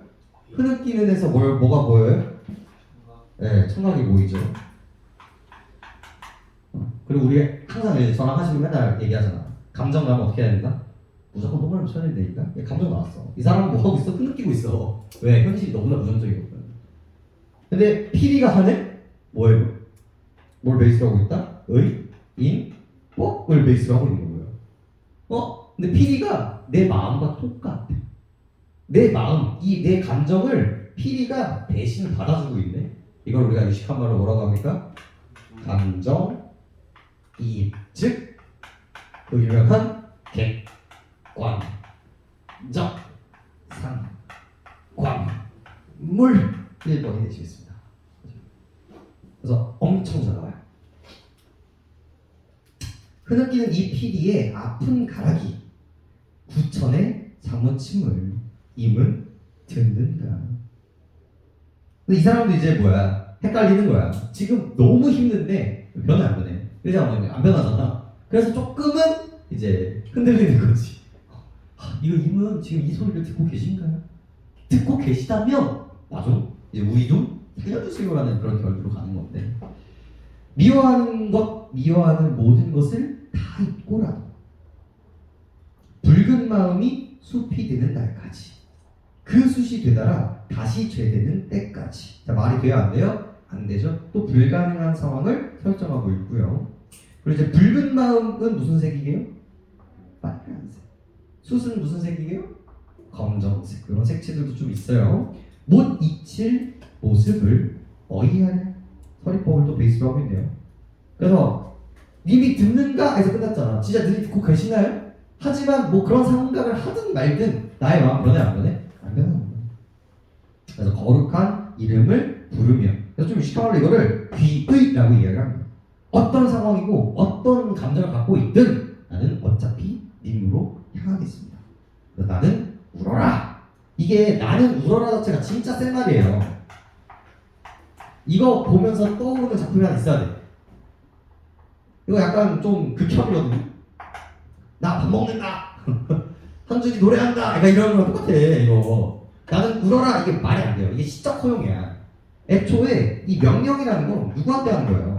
흐느끼는 에서 뭐가 보여요? 네, 청각이 보이죠. 그리고 우리 항상 이제 저랑 하시고 맨날 얘기하잖아. 감정 나면 어떻게 해야 된다? 무조건 동그라미 쳐야 된다니까? 감정 나왔어. 이 사람은 뭐 하고 있어? 흐느끼고 있어. 왜? 현실이 너무나 부정적이거든. 근데 피리가 하는 뭐예요? 뭘 베이스로 하고 있다? 의, 인, 을 베이스로 하고 있는 거예요. 근데 피리가 내 마음과 똑같아. 내 마음, 이 내 감정을 피리가 대신 받아주고 있네. 이걸 우리가 유식한 말로 뭐라고 합니까? 감정, 즉, 그 유명한 객관적 상관물 1번이 되시겠습니다. 그래서 엄청 잘 나와요. 흐느끼는 이 피리의 아픈 가락이 구천의 사무침을 임을 듣는다. 근데 이 사람도 이제 뭐야? 헷갈리는 거야. 지금 너무 힘든데 변해 안 변해? 안 변하잖아. 그래서 조금은 이제 흔들리는 거지. 이거 임은 지금 이 소리를 듣고 계신가요? 듣고 계시다면 맞아. 이제 우리 좀 살려주세요라는 그런 결부로 가는 건데, 미워하는 모든 것을 다 잊고라도 붉은 마음이 숲이 되는 날까지, 그 숯이 되달아 다시 죄되는 때까지. 자, 말이 돼야 안 돼요? 안 되죠. 또 불가능한 상황을 설정하고 있고요. 그리고 이제 붉은 마음은 무슨 색이게요? 빨간색. 숯은 무슨 색이게요? 검정색. 이런 색채들도 좀 있어요. 못 잊힐 모습을 어이하는 서리법을 또 베이스로 하고 있네요. 그래서 님이 듣는가? 해서 끝났잖아. 진짜 님이 듣고 계시나요? 하지만 뭐 그런 생각을 하든 말든 나의 마음 변해 안 변해? 안 변해. 그래서 거룩한 이름을 부르며, 그래서 좀 유식한 말로 이거를 귀의라고 이야기를 합니다. 어떤 상황이고 어떤 감정을 갖고 있든 나는 어차피 님으로 향하겠습니다. 그래서 나는 울어라. 이게 나는 울어라 자체가 진짜 센 말이에요. 이거 보면서 떠오르는 작품이 하나 있어야 돼. 이거 약간 좀 극혐이거든요. 나 밥 먹는다. 한준이 노래한다. 약간 이런 거랑 똑같아. 이거 나는 울어라. 이게 말이 안 돼요. 이게 시적 허용이야. 애초에 이 명령이라는 건 누구한테 하는 거예요?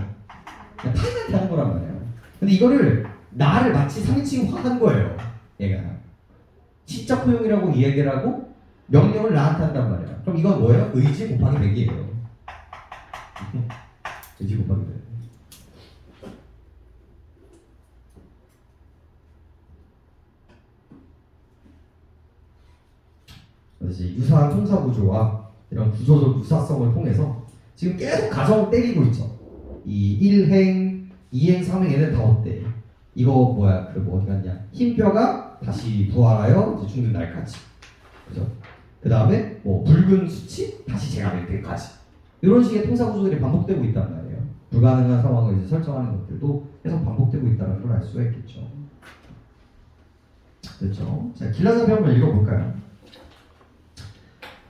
그냥 타인한테 하는 거란 말이에요. 근데 이거를 나를 마치 3인칭화한 거예요. 얘가 시적 허용이라고 이야기를 하고 명령을 나한테 한단 말이야. 그럼 이건 뭐예요? 의지 곱하기 100이에요. 의지 곱하기 100. 그래서 유사한 통사 구조와 이런 구조적 유사성을 통해서 지금 계속 가정 때리고 있죠. 이 1행, 2행, 3행 얘는 다 어때? 이거 뭐야? 그리고 어디 갔냐? 흰뼈가 다시 부활하여 이제 죽는 날까지. 그죠? 그 다음에 뭐 붉은 수치 다시 재가될 때까지. 이런 식의 통사 구조들이 반복되고 있단 말이에요. 불가능한 상황을 이제 설정하는 것들도 계속 반복되고 있다는 걸 알 수가 있겠죠. 그렇죠? 자, 길라잡이 한번 읽어볼까요?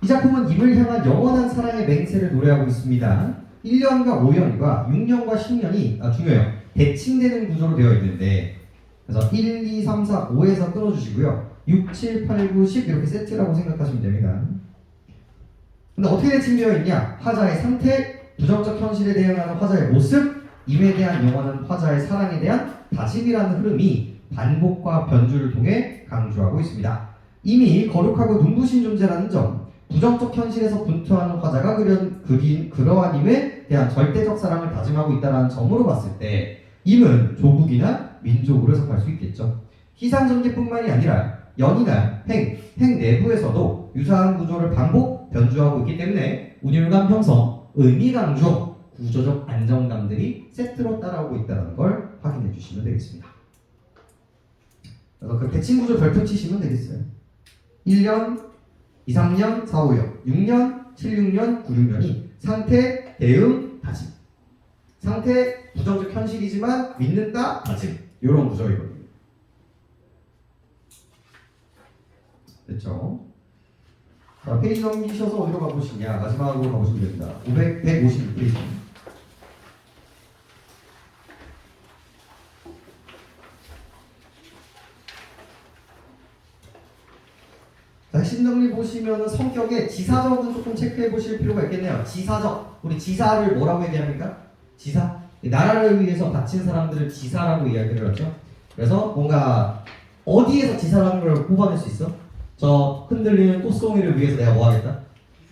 이 작품은 입을 향한 영원한 사랑의 맹세를 노래하고 있습니다. 1년과 5년과 6년과 10년이 중요해요. 대칭되는 구조로 되어 있는데, 그래서 1, 2, 3, 4, 5에서 끊어주시고요. 6, 7, 8, 9, 10 이렇게 세트라고 생각하시면 됩니다. 근데 어떻게 대칭되어 있냐? 화자의 상태, 부정적 현실에 대응하는 화자의 모습, 임에 대한 영원한 화자의 사랑에 대한 다짐이라는 흐름이 반복과 변주를 통해 강조하고 있습니다. 임이 거룩하고 눈부신 존재라는 점, 부정적 현실에서 분투하는 화자가 그린 그러한 임에 대한 절대적 사랑을 다짐하고 있다는 점으로 봤을 때 임은 조국이나 민족으로 해석할 수 있겠죠. 희상전개뿐만이 아니라 연이나 행 내부에서도 유사한 구조를 반복 변주하고 있기 때문에 운율감 형성, 의미 강조, 구조적 안정감들이 세트로 따라오고 있다는 걸 확인해 주시면 되겠습니다. 그래서 그 대칭 구조 별표 치시면 되겠어요. 1년, 2, 3년, 4, 5년, 6년, 7, 6년, 9, 6년이 상태, 대응, 다짐. 상태, 부정적 현실이지만 믿는다, 다짐. 이런 구조이거든요. 됐죠? 자, 페이지 넘기셔서 어디로 가보시냐? 마지막으로 가보시면 됩니다. 156페이지. 자, 핵심 정리 보시면은 성격의 지사적은 조금 체크해 보실 필요가 있겠네요. 지사적. 우리 지사를 뭐라고 얘기합니까? 지사. 나라를 위해서 바친 사람들을 지사라고 이야기를 하죠. 그래서 뭔가 어디에서 지사라는 걸 뽑아낼 수 있어? 저 흔들리는 꽃송이를 위해서 내가 뭐 하겠다?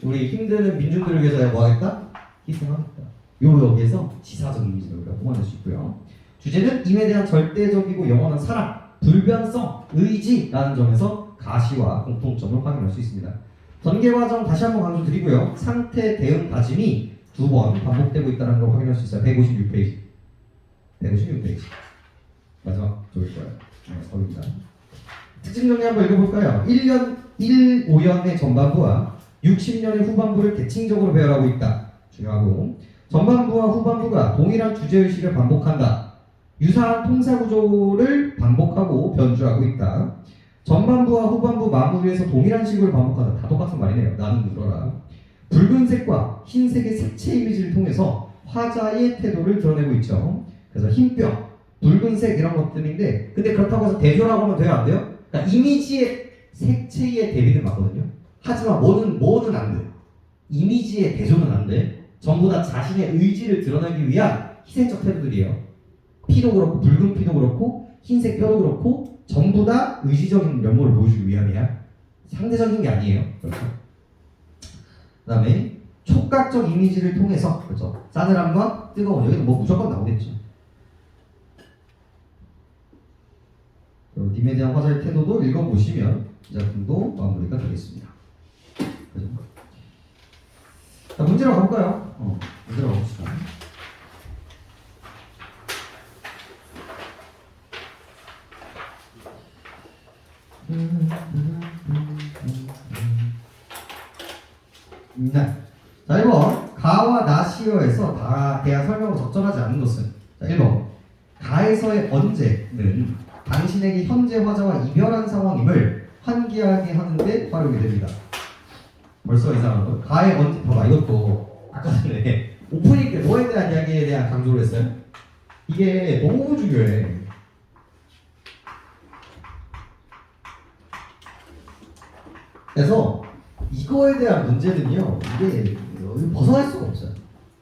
우리 힘드는 민중들을 위해서 내가 뭐 하겠다? 희생하겠다. 여기에서 지사적 이미지를 우리가 뽑아낼 수 있고요. 주제는 임에 대한 절대적이고 영원한 사랑, 불변성, 의지라는 점에서 가시와 공통점을 확인할 수 있습니다. 전개 과정 다시 한번 강조드리고요. 상태, 대응, 다짐이 2번 반복되고 있다는 걸 확인할 수 있어요. 156페이지. 156페이지. 마지막 쪽일 거예요. 서울입니다. 특징 정리 한번 읽어볼까요? 5년의 전반부와 60년의 후반부를 대칭적으로 배열하고 있다. 중요하고 전반부와 후반부가 동일한 주제의식을 반복한다. 유사한 통사구조를 반복하고 변주하고 있다. 전반부와 후반부 마무리에서 동일한 식을 반복한다. 다 똑같은 말이네요. 나는 물어라. 붉은색과 흰색의 색채 이미지를 통해서 화자의 태도를 드러내고 있죠. 그래서 흰뼈, 붉은색 이런 것들인데 근데 그렇다고 해서 대조라고 하면 돼요? 안 돼요? 그러니까 이미지의 색채의 대비는 맞거든요. 하지만 뭐는 안 돼. 이미지의 대조는 안 돼. 전부 다 자신의 의지를 드러내기 위한 희생적 태도들이에요. 피도 그렇고 붉은 피도 그렇고 흰색 뼈도 그렇고 전부 다 의지적인 면모를 보여주기 위함이야. 상대적인 게 아니에요. 그렇죠? 그 다음에 촉각적 이미지를 통해서 그렇죠. 싸늘함과 뜨거운 여기는 뭐 무조건 나오겠죠. 님에 대한 화자의 태도도 읽어보시면 이 작품도 마무리가 되겠습니다. 그죠? 자, 문제로 가볼까요? 문제로 가봅시다. 네. 자, 1번 가와 나시어에서 대하 설명으로 적절하지 않은 것은 자, 1번 가에서의 언제는 당신에게 현재 화자와 이별한 상황임을 환기하게 하는데 활용이 됩니다. 벌써 이상한 거. 가의 언제 봐봐. 이것도 아까 전에 오프닝 때 뭐에 대한 이야기에 대한 강조를 했어요. 이게 너무 중요해. 그래서 이거에 대한 문제는요. 이게 벗어날 수가 없어요.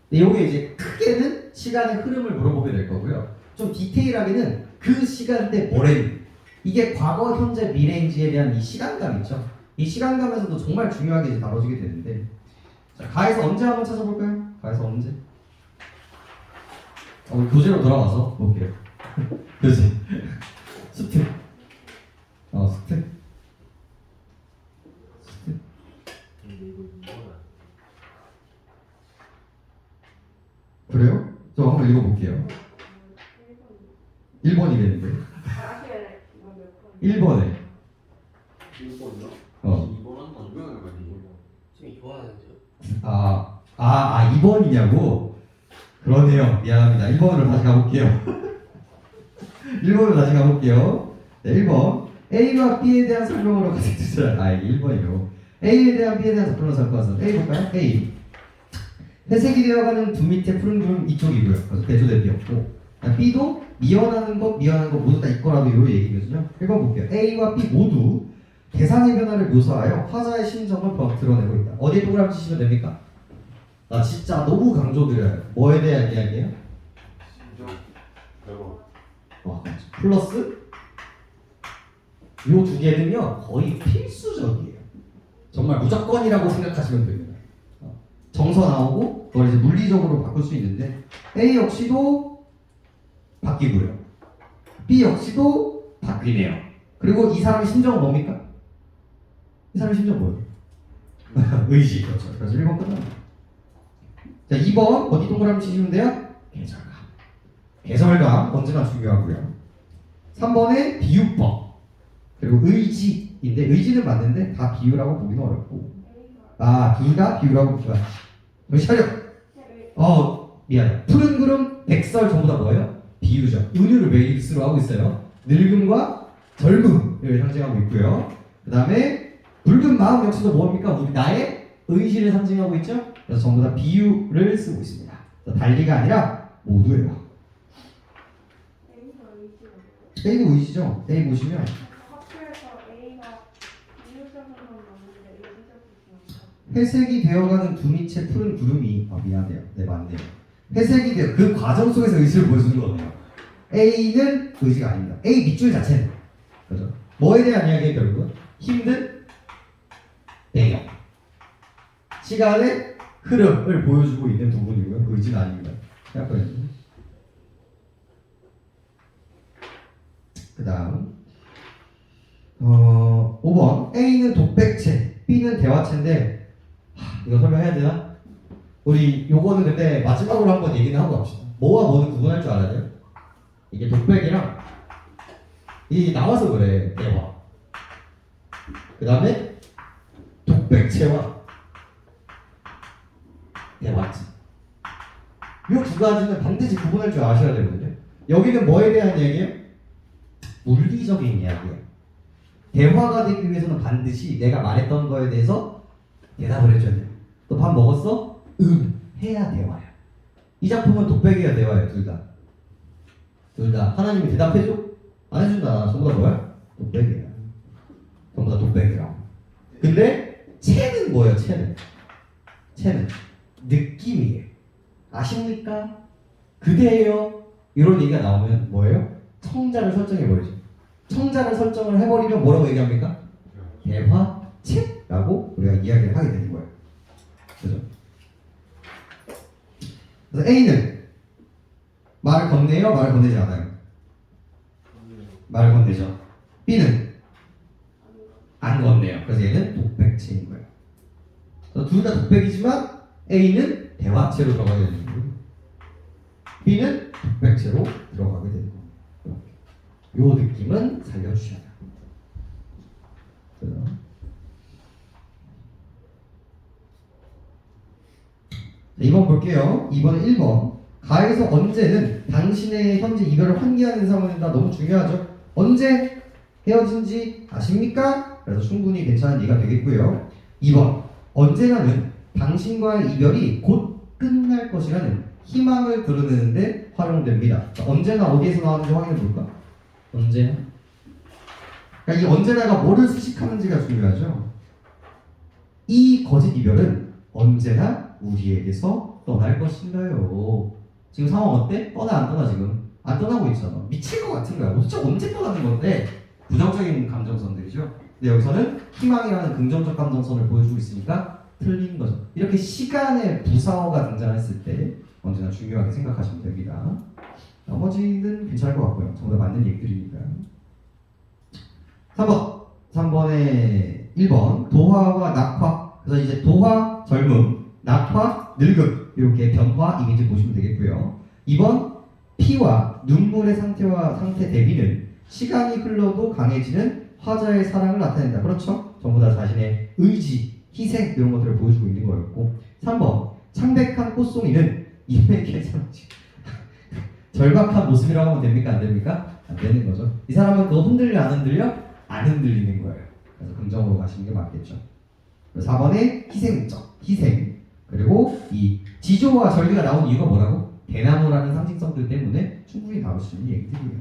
근데 이게 이제 크게는 시간의 흐름을 물어보게 될 거고요. 좀 디테일하게는 그 시간대 뭐래? 이게 과거, 현재, 미래인지에 대한 이 시간감 있죠? 이 시간감에서도 정말 중요하게 이제 다뤄지게 되는데 자, 가에서 언제 한번 찾아볼까요? 가에서 언제? 우리 교재로 돌아와서 볼게요. 교재 스텝 스텝 그래요? 저 한번 읽어볼게요. 1번이랬는데 1번에
1번이요?
2번 한번 이거는 거 아니에요?
지금 이거 하는데요?
2번이냐고? 그러네요. 미안합니다. 1번으로 다시 가볼게요. 1번으로 다시 가볼게요. 네, 1번 A와 B에 대한 설명으로 가장 주자. 이게 1번이요. A에 대한 B에 대한 설명으로 살펴서 A 볼까요? A 회색이 되어가는 두 밑에 푸른 구름 이쪽이고요. 그래서 대조 대비였고 B도 미연하는 것 모두 다 있거라도 요 얘기거든요. 1번 볼게요. A와 B 모두 대상의 변화를 묘사하여 화자의 심정을 드러내고 있다. 어디에 동그라미 치시면 됩니까? 나 진짜 너무 강조드려요. 뭐에 대한 이야기예요? 플러스 요 두 개는요 거의 필수적이에요. 정말 무조건이라고 생각하시면 됩니다. 정서 나오고 그걸 이제 물리적으로 바꿀 수 있는데 A 역시도 바뀌고요. B 역시도 바뀌네요. 그리고 이 사람의 심정은 뭡니까? 이 사람의 심정은 뭐예요? 의지. 그렇죠. 그래서 1번 끝납니다. 자, 2번 어디 동그라미 치시면 돼요? 계절감. 계절감 언제나 중요하고요. 3번에 비유법. 그리고 의지인데 의지는 맞는데 다 비유라고 보기는 어렵고. 둘 다 비유라고 보기가. 차려. 미안해. 푸른 구름, 백설 전부 다 뭐예요? 비유죠. 은유를 베이스로 하고 있어요. 늙음과 젊음을 상징하고 있고요. 그 다음에 붉은 마음 역시도 뭡니까? 우리 나의 의지를 상징하고 있죠. 그래서 전부 다 비유를 쓰고 있습니다. 달리가 아니라 모두예요. A도 의지죠. A 보시면
학교에서 A가 이유적으로는 없는데 의지적으로
회색이 되어가는 두밑의 푸른 구름이 미안해요. 네 맞네요. 회색이 되어 그 과정 속에서 의지를 보여주는 거네요. A는 의지가 아닙니다. A 밑줄 자체는 그죠? 뭐에 대한 이야기예요 결국은? 힘든 배경 시간의 흐름을 보여주고 있는 부분이고요. 의지는 아닙니다. 생각해보세요. 그 다음 5번 A는 독백체 B는 대화체인데 이거 설명해야 되나? 우리 요거는 근데 마지막으로 한번 얘기는 하고 갑시다. 뭐와 뭐는 구분할 줄 알아야 돼요? 이게 독백이랑 이 나와서 그래 대화 그 다음에 독백체와 대화체 요 두 가지는 반드시 구분할 줄 아셔야 되거든요. 여기는 뭐에 대한 얘기예요? 물리적인 이야기예요. 대화가 되기 위해서는 반드시 내가 말했던 거에 대해서 대답을 해줘야 돼요. 너 밥 먹었어? 해야 대화야. 이 작품은 독백이야 대화예요. 둘 다 하나님이 대답해줘? 안 해준다. 전부 다 뭐야? 독백이야. 전부 다 독백이라고. 근데 체는 뭐예요? 체는 느낌이에요. 아십니까? 그대예요. 이런 얘기가 나오면 뭐예요? 청자를 설정해버리죠. 청자를 설정을 해버리면 뭐라고 얘기합니까? 대화체라고 우리가 이야기를 하게 되는 거예요. 그죠? 그래서 A는 말을 건네요? 말을 건네지 않아요? 말을 건네죠. B는 안 건네요. 그래서 얘는 독백체인 거예요. 둘 다 독백이지만 A는 대화체로 들어가게 되는 거고 B는 독백체로 들어가게 되는 거예요. 요 느낌은 살려주셔야 돼요. 2번 볼게요. 2번은 1번. 가에서 언제는 당신의 현재 이별을 환기하는 상황이 된다. 너무 중요하죠. 언제 헤어진지 아십니까? 그래서 충분히 괜찮은 이해가 되겠고요. 2번. 언제나는 당신과의 이별이 곧 끝날 것이라는 희망을 드러내는데 활용됩니다. 언제나 어디에서 나왔는지 확인해 볼까? 언제나. 그러니까 이 언제나가 뭐를 수식하는지가 중요하죠. 이 거짓 이별은 언제나 우리에게서 떠날 것인가요? 지금 상황 어때? 떠나 안 떠나 지금? 안 떠나고 있잖아. 미칠 것 같은 거야. 도대체 언제 떠나는 건데? 부정적인 감정선들이죠. 근데 여기서는 희망이라는 긍정적 감정선을 보여주고 있으니까 틀린 거죠. 이렇게 시간의 부사어가 등장했을 때 언제나 중요하게 생각하시면 됩니다. 나머지는 괜찮을 것 같고요. 전부 다 맞는 얘기들이니까요. 3번에 1번 도화와 낙화. 그래서 이제 도화 젊음, 낙화 늙음 이렇게 변화 이미지 보시면 되겠고요. 2번 피와 눈물의 상태 대비는 시간이 흘러도 강해지는 화자의 사랑을 나타낸다. 그렇죠? 전부 다 자신의 의지, 희생 이런 것들을 보여주고 있는 거였고 3번 창백한 꽃송이는 인맥의 상징 절박한 모습이라고 하면 됩니까? 안 됩니까? 안 되는 거죠. 이 사람은 그거 흔들려 안 흔들려? 안 흔들리는 거예요. 그래서 긍정으로 가시는 게 맞겠죠. 4번에 희생적, 희생 그리고 이 지조와 전리가 나온 이유가 뭐라고? 대나무라는 상징성들 때문에 충분히 다룰 수 있는 얘기들이에요.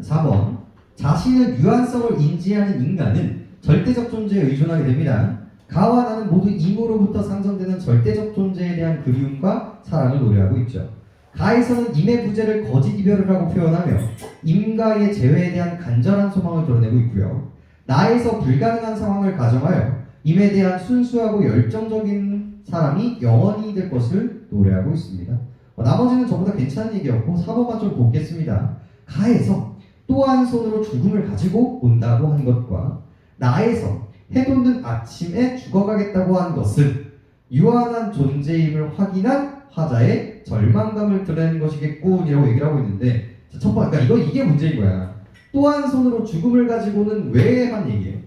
4번 자신의 유한성을 인지하는 인간은 절대적 존재에 의존하게 됩니다. 가와 나는 모두 임으로부터 상정되는 절대적 존재에 대한 그리움과 사랑을 노래하고 있죠. 가에서는 임의 부재를 거짓 이별을 하고 표현하며 임과의 재회에 대한 간절한 소망을 드러내고 있고요. 나에서 불가능한 상황을 가정하여 임에 대한 순수하고 열정적인 사람이 영원히 될 것을 노래하고 있습니다. 나머지는 전부 다 괜찮은 얘기였고 4번만 좀 보겠습니다. 가에서 또 한 손으로 죽음을 가지고 온다고 한 것과 나에서 해돋는 아침에 죽어가겠다고 한 것은 유한한 존재임을 확인한 화자의 절망감을 드러내는 것이겠군이라고 얘기를 하고 있는데, 첫 번째, 그러니까 이게 문제인 거야. 또 한 손으로 죽음을 가지고는 왜 한 얘기예요?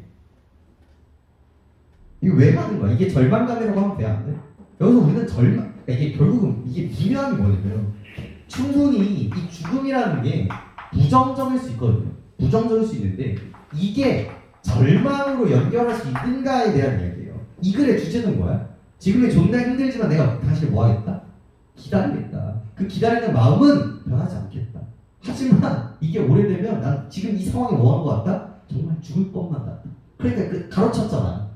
이거 왜 하는 거야? 이게 절망감이라고 하면 돼, 안 돼? 여기서 우리는 절망, 그러니까 이게 결국은 이게 미묘함이 뭐냐면 충분히 이 죽음이라는 게 부정적일 수 있거든요. 부정적일 수 있는데 이게 절망으로 연결할 수 있는가에 대한 이야기예요. 이 글의 주제는 뭐야? 지금이 존나 힘들지만 내가 당신을 뭐 하겠다? 기다리겠다. 그 기다리는 마음은 변하지 않겠다. 하지만 이게 오래되면 난 지금 이 상황이 뭐한 것 같다? 정말 죽을 것만 같다. 그러니까 그 가로쳤잖아.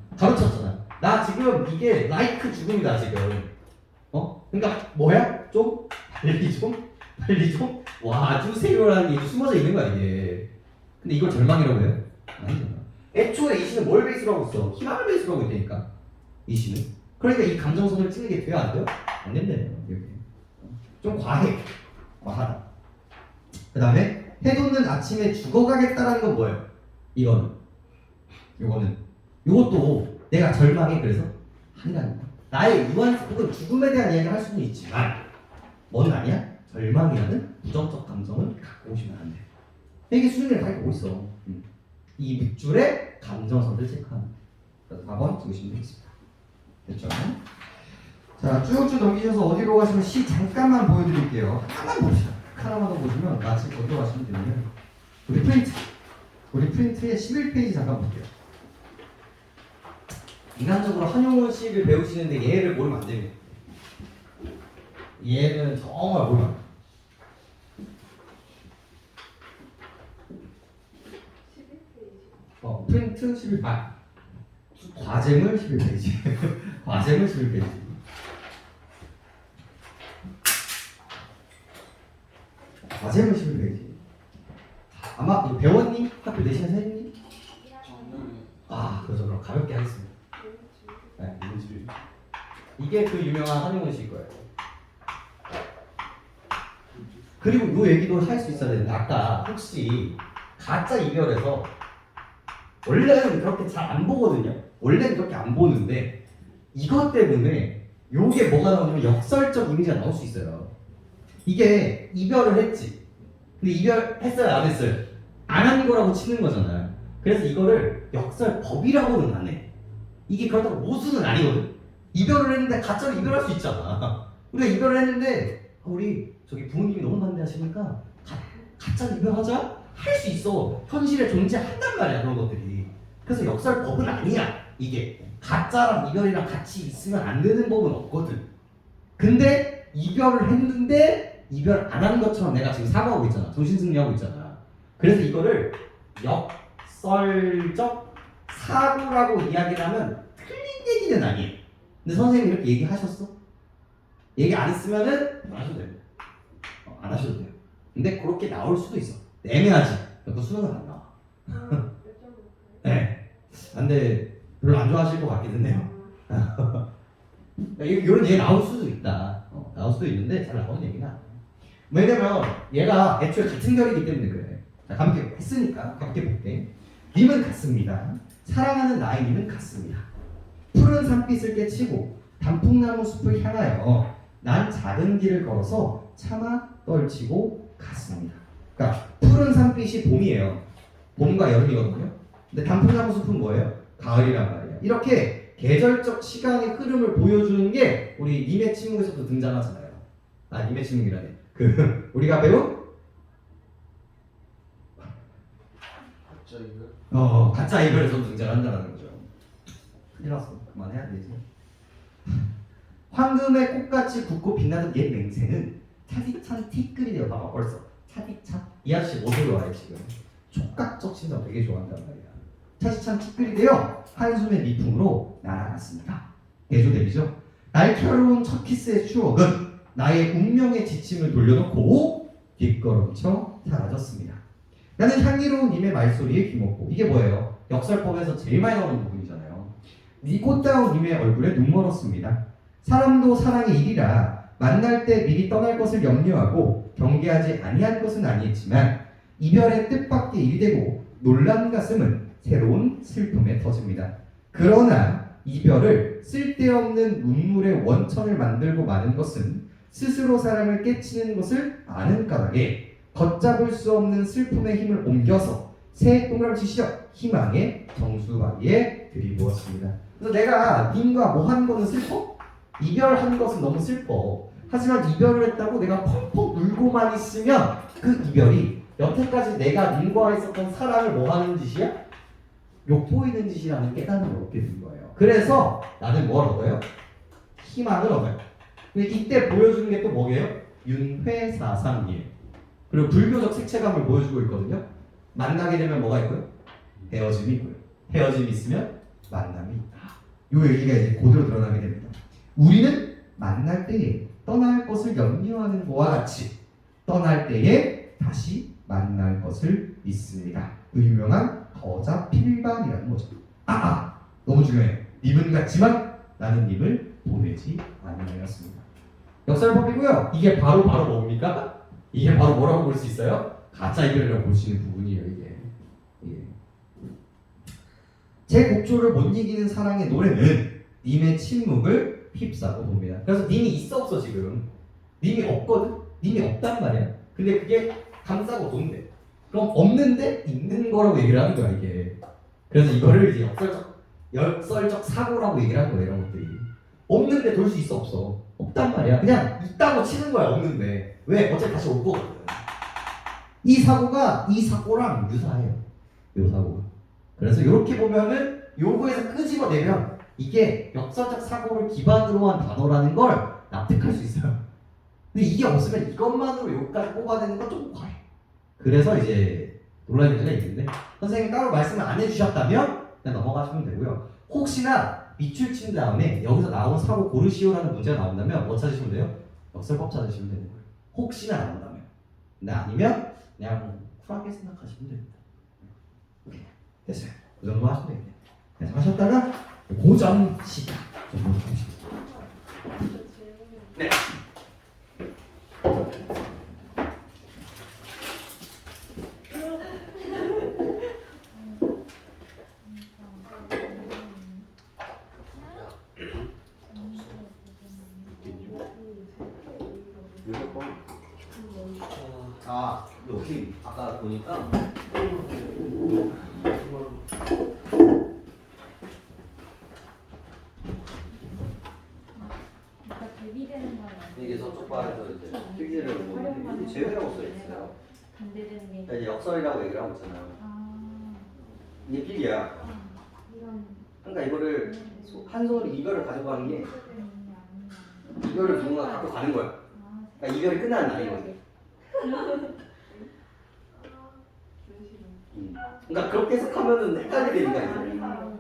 나 지금 이게 라이크 죽음이다 지금. 그러니까 뭐야? 좀 빨리 좀 와주세요라는 게 숨어져 있는 거야 이게. 근데 이걸 절망이라고 해요? 아니잖아. 애초에 이 시는 뭘 베이스로 하고 있어? 희망을 베이스로 하고 있다니까 이 시는. 그러니까 이 감정선을 찍는 게 돼요 안 돼요? 안 된다요. 좀 과하다. 그 다음에 해돋는 아침에 죽어가겠다라는 건 뭐예요? 요것도 내가 절망해 그래서 한다는 거야. 나의 유한 혹은 죽음에 대한 이야기를 할 수는 있지만 뭐는 아니야? 절망이라는 부정적 감정을 갖고 오시면 안 돼. 이게 수준을 가지고 있어. 이 밑줄에 감정선을 체크하는 거야. 4번 찍으시면 되겠습니다. 됐죠? 자, 쭉쭉 넘기셔서 어디로 가시면 시 잠깐만 보여드릴게요. 하나만 봅시다. 하나만 더 보시면 마치 어디로 가시면 되냐면 우리 프린트의 11페이지 잠깐 볼게요. 인간적으로 한용운 씨를 배우시는데 얘를 모르면 안 됩니다. 얘는 정말 모르면 안 돼요.
11페이지.
프린트 11페이지. 과제물 11페이지. 과제물 11페이지. 과제물 11페이지. 아마 이 배웠니? 학교 내신에서 했니? 그래서 그럼 가볍게 하겠습니다. 네, 이게 그 유명한 한용운 씨일 거예요. 그리고 이 얘기도 할 수 있어야 되는데 아까 혹시 가짜 이별에서 원래는 그렇게 잘 안 보거든요. 원래는 그렇게 안 보는데 이것 때문에 요게 뭐가 나오냐면 역설적 이미지가 나올 수 있어요. 이게 이별을 했지. 근데 이별했어요 안 했어요? 안 한 거라고 치는 거잖아요. 그래서 이거를 역설법이라고는 안 해. 이게 그렇다고 모순은 아니거든. 이별을 했는데 가짜로 이별할 수 있잖아. 우리가 이별을 했는데 우리 저기 부모님이 너무 반대하시니까 가짜로 이별하자? 할 수 있어. 현실에 존재한단 말이야 그런 것들이. 그래서 역설법은 아니야. 이게 가짜랑 이별이랑 같이 있으면 안 되는 법은 없거든. 근데 이별을 했는데 이별 안 한 것처럼 내가 지금 사과하고 있잖아. 정신승리하고 있잖아. 그래서 이거를 역설적 사고라고 이야기를 하면 틀린 얘기는 아니에요. 근데 선생님이 이렇게 얘기하셨어? 얘기 안 했으면은 안 하셔도 됩니다. 안 하셔도 돼요. 근데 그렇게 나올 수도 있어. 애매하지. 그 수능은 안 나와. 네. 근데 별로 안 좋아하실 것 같긴 했네요. 이런 얘기 나올 수도 있다. 나올 수도 있는데 잘 나오는 얘기는 아니에요. 왜냐면 얘가 애초에 같은 결이기 때문에 그래. 자, 가볍게 했으니까 가볍게 볼게. 님은 같습니다. 사랑하는 나의 님은 같습니다. 푸른 산빛을 깨치고 단풍나무 숲을 향하여 난 작은 길을 걸어서 차마 떨치고 갔습니다. 그러니까 푸른 산빛이 봄이에요. 봄과 여름이거든요. 근데 단풍나무 숲은 뭐예요? 가을이란 말이에요. 이렇게 계절적 시간의 흐름을 보여주는 게 우리 님의 침묵에서도 등장하잖아요. 님의 침묵이라네. 우리가 배운 가짜 이별에서도 등장한다는 거죠. 큰일 났어. 그만해야 되지. 황금의 꽃같이 붓고 빛나는 옛 맹세는 차디찬 티끌이 되어. 봐봐 벌써 차디찬. 이 아저씨 뭐 좋아해 지금? 촉각적 심장 되게 좋아한단 말이야. 차디찬 티끌이 되어 한숨의 미풍으로 날아갔습니다. 대조되죠? 날카로운 첫 키스의 추억은 나의 운명의 지침을 돌려놓고 뒷걸음쳐 사라졌습니다. 나는 향기로운 님의 말소리에 귀먹고. 이게 뭐예요? 역설법에서 제일 많이 나오는 부분이잖아요. 네 꽃다운 님의 얼굴에 눈 멀었습니다. 사람도 사랑의 일이라 만날 때 미리 떠날 것을 염려하고 경계하지 아니한 것은 아니었지만 이별의 뜻밖의 일이 되고 놀란 가슴은 새로운 슬픔에 터집니다. 그러나 이별을 쓸데없는 눈물의 원천을 만들고 마는 것은 스스로 사랑을 깨치는 것을 아는 까닭에 걷잡을 수 없는 슬픔의 힘을 옮겨서 새 동그라미 치시죠. 희망의 정수바위에 들이부었습니다. 그래서 내가 님과 뭐 한 거는 슬퍼? 이별한 것은 너무 슬퍼. 하지만 이별을 했다고 내가 펑펑 울고만 있으면 그 이별이 여태까지 내가 님과 있었던 사랑을 뭐 하는 짓이야? 욕보이는 짓이라는 깨달음을 얻게 된 거예요. 그래서 나는 뭘 얻어요? 희망을 얻어요. 근데 이때 보여주는 게 또 뭐게요? 윤회사상이에요. 그리고 불교적 색채감을 보여주고 있거든요. 만나게 되면 뭐가 있고요? 헤어짐이 있고요. 헤어짐이 있으면 만남이 있다. 요 얘기가 이제 그대로 드러나게 됩니다. 우리는 만날 때에 떠날 것을 염려하는 것과 같이 떠날 때에 다시 만날 것을 믿습니다. 그 유명한 거자 필반이라는 거죠. 너무 중요해요. 님은 같지만 나는 님을 보내지 아니하였습니다. 역설법이고요. 이게 바로 뭡니까? 이게 바로 뭐라고 볼 수 있어요? 가짜 이별이라고 볼 수 있는 부분이에요. 이게. 제 곡조를 못 이기는 사랑의 노래는 님의 침묵을 휩싸고 봅니다. 그래서 님이 있어 없어 지금. 님이 없거든. 님이 없단 말이야. 근데 그게 감싸고 돈대. 그럼 없는데 있는 거라고 얘기를 하는 거야 이게. 그래서 이거를 이제 역설적 사고라고 얘기를 하는 거야 이런 것들이. 없는데 돌 수 있어 없어. 없단 말이야. 그냥 있다고 치는 거야 없는데. 왜? 어차피 다시 올 거거든. 이 사고가 이 사고랑 유사해요. 요 사고가. 그래서 이렇게 보면은 요거에서 끄집어내면 이게 역설적 사고를 기반으로 한 단어라는 걸 납득할 수 있어요. 근데 이게 없으면 이것만으로 여기까지 뽑아내는 건 좀 과해. 그래서 이제 논란이 문제가 있는데 선생님 따로 말씀을 안 해주셨다면 그냥 넘어가시면 되고요. 혹시나 밑줄 친 다음에 여기서 나온 사고 고르시오라는 문제가 나온다면 뭐 찾으시면 돼요? 역설법 찾으시면 되는 거예요. 혹시나 나온다면. 근데 아니면 그냥 쿨하게 생각하시면 됩니다. 됐어요. 그 정도 하시면 됩니다. 그래서 하셨다가 고정 시간 좀 보여주시죠. 네.
여기 아까 보니까 이게 저쪽 바에서 이제 필기를 보는데 제외라고 써있어요. 그러니까 이제 역설이라고 얘기를 하고 있잖아요. 이게 필기야. 그러니까 이거를 한 손으로 이별을 가져가는 게 이별을 누군가 갖고 가는 거야. 그러니까 이별이 끝나는 날인 거지. 그러니까 그렇게 해석하면은 헷갈리게 되니까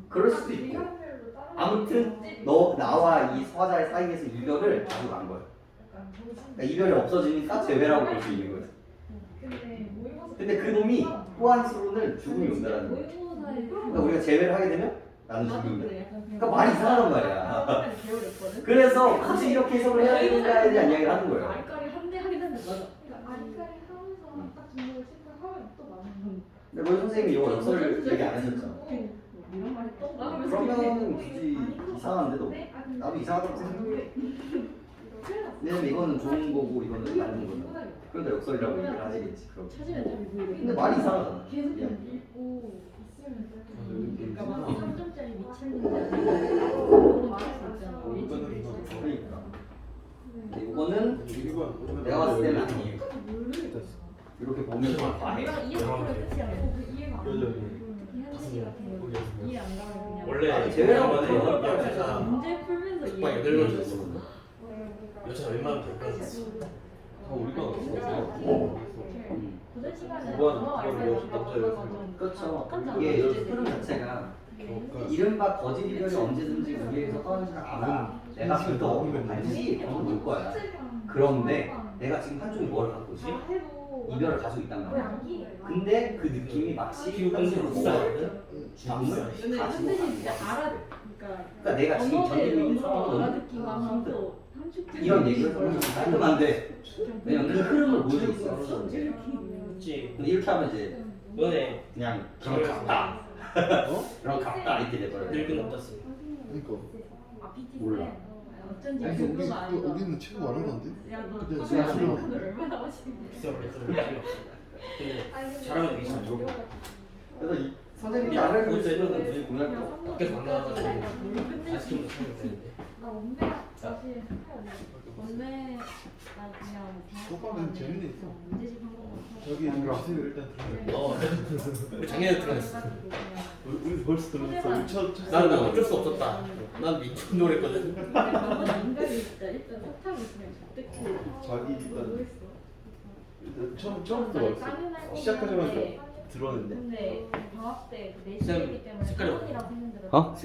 그럴 수도 있고 아무튼 나와 이 화자의 사이에서 이별을 가져간 거야. 그러니까 이별이 없어지니까 재회라고 볼 수 있는 거야. 근데 그 놈이 또 한수로는 죽음이 온다라는 거야. 그러니까 우리가 재회를 하게 되면 나는 죽음이다. 그러니까 말이 이상하단 말이야. 그래서 굳이 이렇게 해석을 해야 되는가에 대한 이야기를 하는 거예요.
알까리 한대 하긴 했는데 맞아.
알까리 하면서 딱 중국을 체크하면 또 많은
근데 뭐 선생님이 이거 역설을 얘기 안 하셨잖아.
이런 말 했던가?
그러면은 굳이 이상한데도 나도 이상하다고 생각해. 왜냐면 이거는 좋은 거고 이거는 나쁜 거잖아. 그러니까 역설이라고 얘기를 하시겠지. 그럼.
찾으면 잘 보이겠다.
근데 말이 이상하잖아.
계속 읽고 있으면 그러니까 막 3점짜리 미쳤는데 아니고
그러니까. 근데 이거는 내가 봤을 때는 아니에요. 이렇게 보면 좀 과해.
내가 이해하면 끝이 아니고 이해가 안 돼. 이한식이 같은 거 이해 안 가면 그냥
원래
제외라고
여자가
문제 풀면서
국방
이해.
8명 줬거든요. 여자 웬만하면 될것 같았어.
우리가 없어서
고전 시간에
무한
전화
그런
와이파이
남자였어요.
그렇죠.
똑같잖아.
이게 흐름 자체가 이른바 거짓 이별이 언제든지 우리에게서 떠나지는 않아. 내가 그래도 반드시 병을 볼 거야. 그런데 내가 지금 한쪽이 뭘 갖고 있지? 이별을 가지고 있단 말이야.
고양이.
근데 그 느낌이 마치 현실로 돌아가는 주방을
근데
가지고
현대식
가는
진짜
거야.
그러니까
내가 지금 견디고 있는
언어대로
상황은
알아듣기가 하고
이런 얘기를 하면 깔끔한데 왜냐면 그 흐름을 보여주고 있어.
그렇지.
근데 이렇게 하면 이제
너네
그냥 그런 같다. 그런 같다 이렇게 돼버려.
늙은 남자스.
그러니까
아 PT
몰라.
어쩐지
아니,
그거가 아니다.
우리는 친구 많은 건데.
야너
그냥
카메라
수영.
생각을 얼마나 맛있는
비싸 그래서 근데 잘하면 되게 잘 이거.
그래서 이 선생님이 나를 볼 때는
야,
되게 공략
밖에서 안 나가서 아이스크림도 사면 되는데.
나 원래 다시 해야 돼.
원래 나 그냥
소파는 재미는 있어.
문제집 한 번만
저기 주세요 일단 들어가.
우리 작년에 들어갔어.
우리 벌써 들어갔어. 우리 첫
나는 어쩔 수 없었다. 난 민준 노래거든.
인간이 진짜 일단 사탕이 있으면 어떻게
자기 일단
모르겠어.
처음부터 왔어. 시작하자마자 들어왔는데.
근데 방학 때
쌤,
4시기 때문에
색깔이
학원이라고 했는데
어?